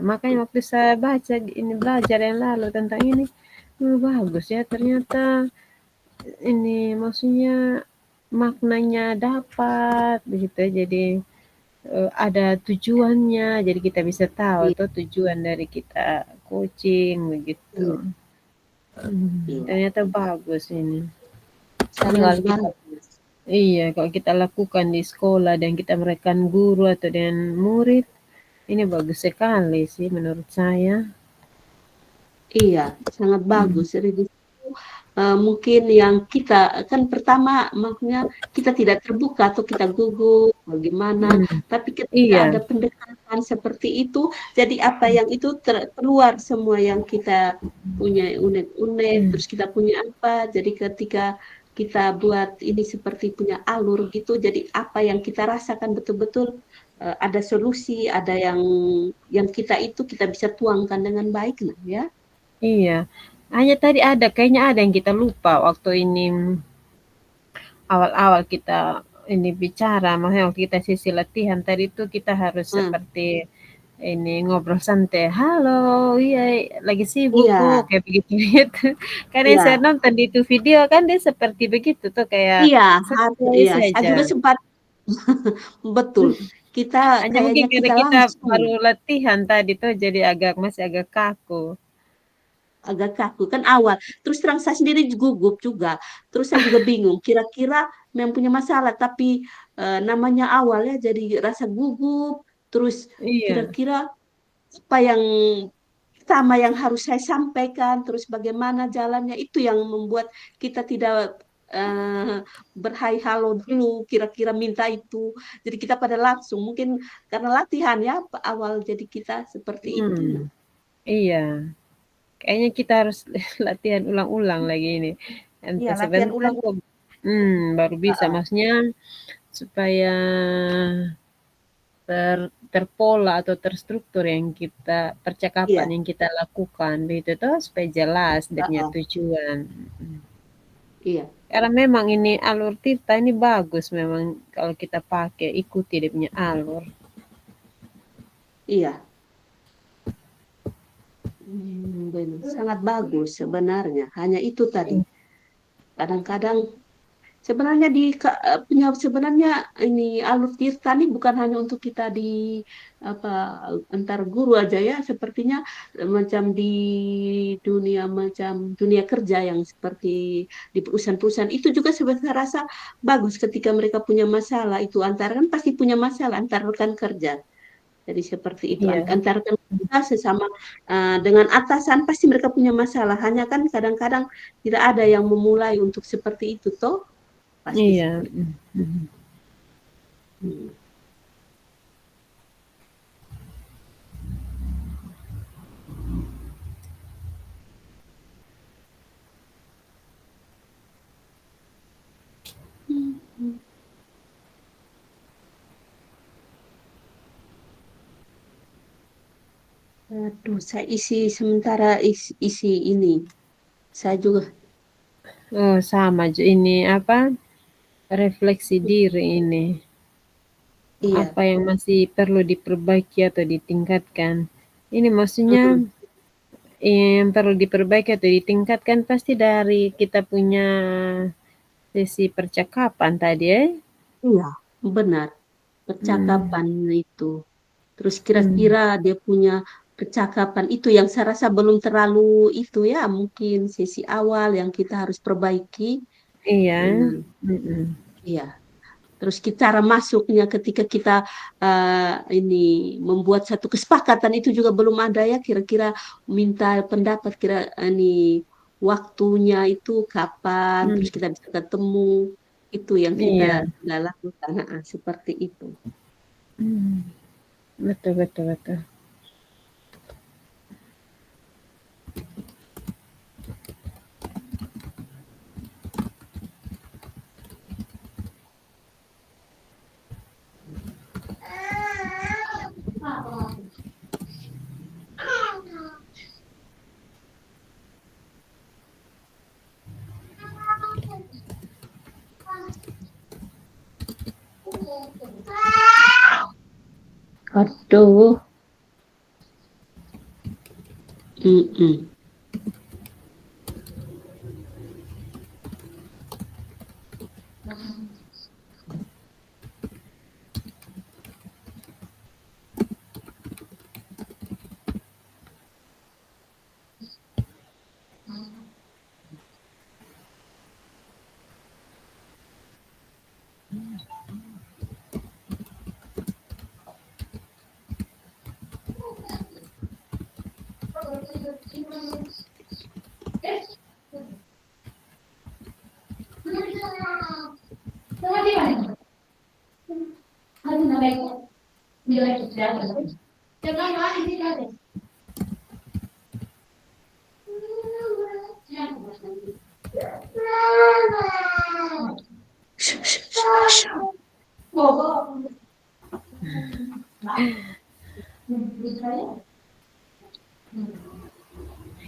makanya waktu saya baca ini belajar yang lalu tentang ini, bagus ya ternyata ini maksudnya maknanya dapat begitu ya. Jadi ada tujuannya, jadi kita bisa tahu Iya, tuh tujuan dari kita coaching begitu. iya, iya. Ternyata bagus ini. Ini Sangat kalau kita bagus. iya, kalau kita lakukan di sekolah dan kita merekam guru atau dengan murid, ini bagus sekali sih menurut saya. Iya, sangat Hmm. bagus. Jadi di situ, mungkin yang kita kan pertama maksudnya kita tidak terbuka atau kita gugup bagaimana, Hmm. tapi ketika Iya. ada pendekatan seperti itu, jadi apa yang itu keluar semua yang kita punya unek-unek, Hmm. terus kita punya apa, jadi ketika kita buat ini seperti punya alur gitu, jadi apa yang kita rasakan betul-betul ada solusi, ada yang kita itu kita bisa tuangkan dengan baik, nah ya. Iya. Hanya tadi kayaknya ada yang kita lupa waktu ini awal-awal kita ini bicara, maksudnya waktu kita sesi latihan tadi itu kita harus Hmm. seperti ini ngobrol santai, "Halo, iya lagi sibuk Iya, Bu," kayak begitu-begitu. Karena yang saya iya, nonton di itu video kan dia seperti begitu tuh kayak iya, santai iya. Saya juga saja. sempat betul. Kita Hanya mungkin kayaknya karena kita kita langsung baru latihan tadi tuh jadi masih agak kaku. agak kaku kan awal. Terus terang saya sendiri gugup juga. Terus saya juga bingung. Kira-kira memang punya masalah, tapi namanya awal ya jadi rasa gugup. Terus Iya, kira-kira apa yang pertama yang harus saya sampaikan, terus bagaimana jalannya itu yang membuat kita tidak berhai halo dulu, kira-kira minta itu. Jadi kita pada langsung, mungkin karena latihan ya awal jadi kita seperti itu. Nah, iya. Kayaknya kita harus latihan ulang-ulang lagi ini. iya Entah latihan sebentar ulang. kok, baru bisa. Heeh. Maksudnya supaya terpola atau terstruktur yang kita percakapan Iya, yang kita lakukan begitu toh supaya jelas dia punya heeh. tujuan. Iya, Karena memang ini alur Tirta ini bagus memang kalau kita pakai ikuti dia punya alur. iya. Benar. Sangat bagus sebenarnya. Hanya itu tadi. Kadang-kadang sebenarnya punya sebenarnya ini alur tirta ini bukan hanya untuk kita di apa antar guru aja ya, sepertinya macam di dunia kerja yang seperti di perusahaan-perusahaan itu juga sebenarnya rasa bagus ketika mereka punya masalah itu antara kan pasti punya masalah antar rekan kerja. Jadi seperti itu Iya, antara rekan kerja sesama dengan atasan pasti mereka punya masalah. Hanya kan kadang-kadang tidak ada yang memulai untuk seperti itu toh pasti iya. seperti itu. Hmm. Aduh, saya isi sementara isi ini. Saya juga. Oh, sama ini apa? Refleksi diri ini. Iya. Apa yang masih perlu diperbaiki atau ditingkatkan. Ini maksudnya Mm. yang perlu diperbaiki atau ditingkatkan pasti dari kita punya sesi percakapan tadi ya. Iya, benar. Hmm. Percakapan itu. Terus Hmm. kira-kira dia punya percakapan itu yang saya rasa belum terlalu itu ya, mungkin sesi awal yang kita harus perbaiki. Iya. Hmm, Mm-mm. iya. Terus cara masuknya ketika kita ini membuat satu kesepakatan itu juga belum ada ya. Kira-kira minta pendapat kira ini waktunya itu kapan, Hmm. terus kita bisa ketemu. Itu yang kita Iya. nggak lakukan. Seperti itu. Hmm. Betul, betul, betul. Aduh. Mm-mm.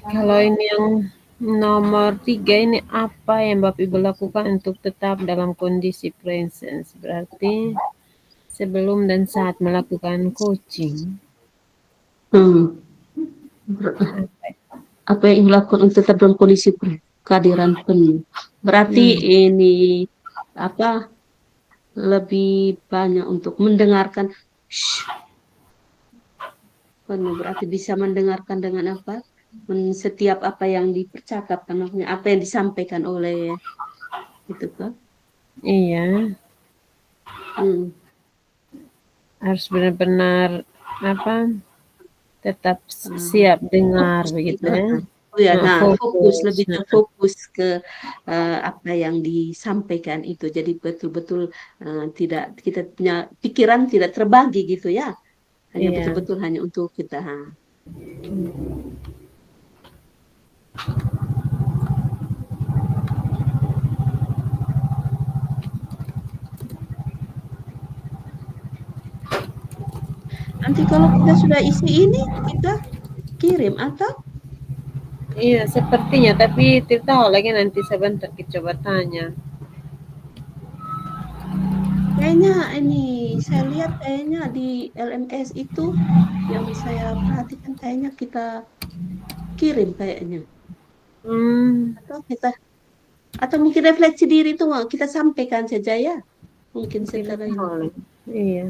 Kalau ini yang nomor 3 ini apa yang Bapak Ibu lakukan untuk tetap dalam kondisi presence? Berarti sebelum dan saat melakukan coaching. Hmm. Apa? Apa yang dilakukan untuk tetap dalam kondisi kehadiran penuh. Berarti Hmm. ini apa lebih banyak untuk mendengarkan penuh. Berarti bisa mendengarkan dengan apa? Setiap apa yang dipercakapkan, maksudnya apa yang disampaikan oleh itu kan? Iya, Hmm. harus benar-benar apa? Tetap Ah, siap dengar fokus begitu gitu. ya. Oh ya, Nah, nah fokus fokus. lebih terfokus ke apa yang disampaikan itu. Jadi betul-betul tidak kita punya pikiran tidak terbagi gitu ya. Hanya Iya. betul-betul hanya untuk kita. Nanti kalau kita sudah isi ini, kita kirim atau Iya, sepertinya. Tapi tidak tahu lagi nanti sebentar kita coba tanya. kayaknya ini saya lihat kayaknya di LMS itu yang saya perhatikan kayaknya kita kirim kayaknya Hmm, atau kita atau mungkin refleksi diri itu kita sampaikan saja ya mungkin tidak setelah ini. tahu lagi. Iya.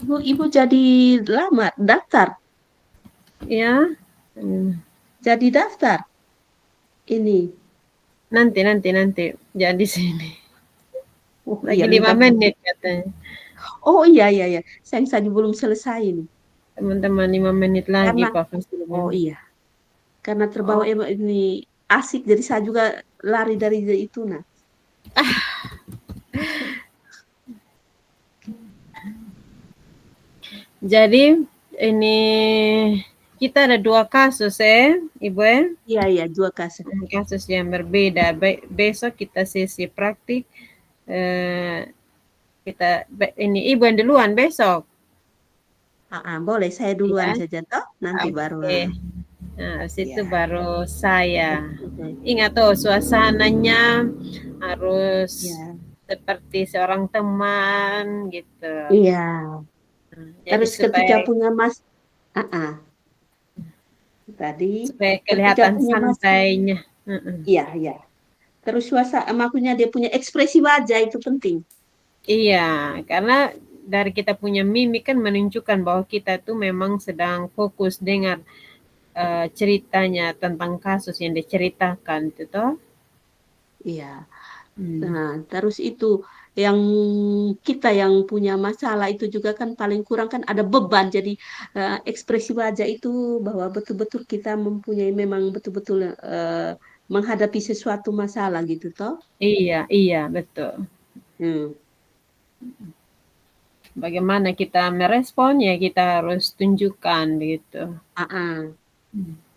Ibu jadi lama daftar, Ya. Hmm. jadi daftar ini. Nanti jadi sini. Oh Lagi iya 5 minta. menit katanya. Oh iya iya ya. Sayang saja belum selesai ini. Teman-teman 5 menit lagi Karena Pak Fasilian. oh iya, karena terbawa Oh, ini asik, jadi saya juga lari dari itu. Nah, Jadi ini kita ada 2 kasus Ibu iya iya, dua kasus. kasus yang berbeda. Besok kita sesi praktik. Ini Ibu yang duluan besok. Boleh saya duluan Ya. saja toh, nanti baru. Oke. Nah, habis itu Ya. baru saya. Oke. Ingat tuh suasananya harus Ya. seperti seorang teman gitu. Iya. Jadi Terus ketika supaya punya ah, ah. Tadi supaya ketika kelihatan punya santainya. Mm-mm. iya iya. Terus suasana, makanya dia punya ekspresi wajah itu penting. Iya, karena dari kita punya mimik kan menunjukkan bahwa kita tuh memang sedang fokus dengar ceritanya tentang kasus yang diceritakan itu toh. Iya. Hmm. Nah, terus itu yang kita yang punya masalah itu juga kan paling kurang kan ada beban. Jadi ekspresi wajah itu bahwa betul-betul kita mempunyai memang betul-betul menghadapi sesuatu masalah gitu toh. Iya, iya, betul. Hmm. Bagaimana kita merespon ya kita harus tunjukkan begitu. Ah, ah. Hmm.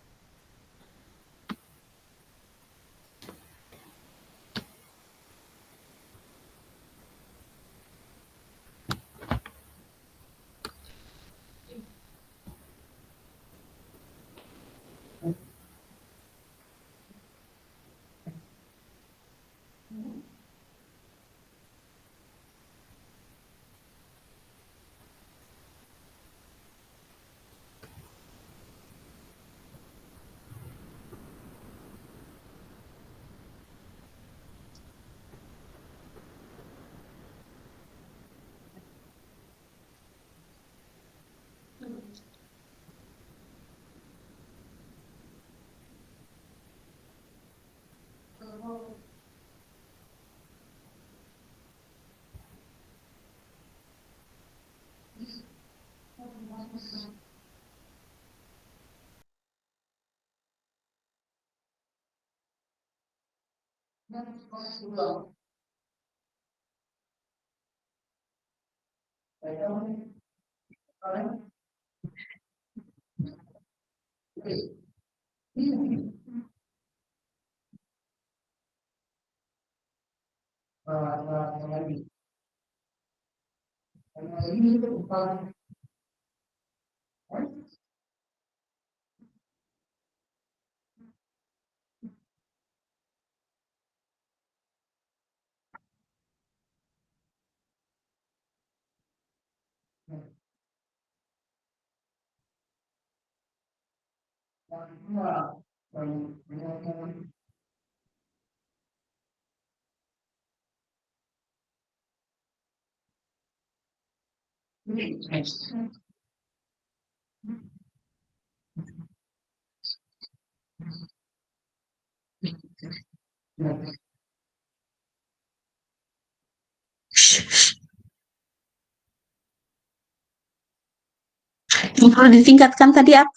Yang perlu ditingkatkan tadi apa?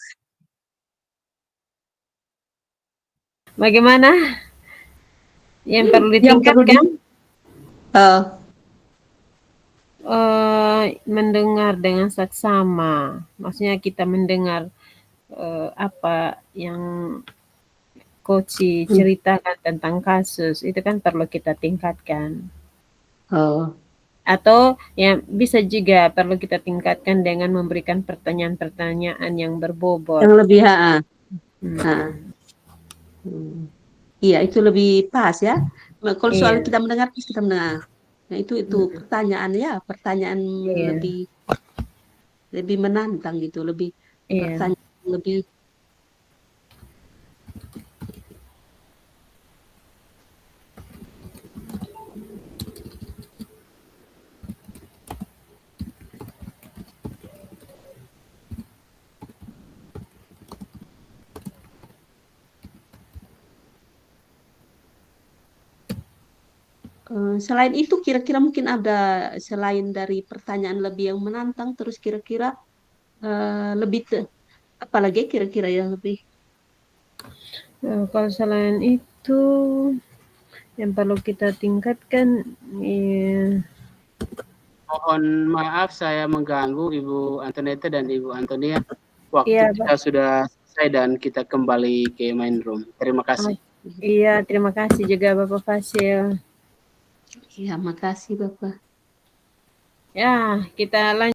Bagaimana yang perlu Yang perlu di ditingkatkan? eh, Mendengar dengan saksama. Maksudnya kita mendengar apa yang Coach ceritakan tentang kasus, itu kan perlu kita tingkatkan. oh, Atau yang bisa juga perlu kita tingkatkan dengan memberikan pertanyaan-pertanyaan yang berbobot. yang lebih ah. Hmm. Hmm. Iya, itu lebih pas ya. Nah, kalau soal Iya, kita mendengar, terus kita mendengar. Nah, itu hmm, pertanyaan ya, pertanyaan iya, lebih lebih menantang gitu, lebih iya. pertanyaan lebih. Selain itu, kira-kira mungkin ada selain dari pertanyaan lebih yang menantang, terus kira-kira lebih apalagi kira-kira yang lebih. Kalau selain itu yang perlu kita tingkatkan, Mohon maaf saya mengganggu Ibu Antoneta dan Ibu Antonia. Waktu iya, kita sudah selesai dan kita kembali ke main room. Terima kasih. iya, terima kasih juga Bapak Fasil. Ya, makasih Bapak. Ya, kita lanjut.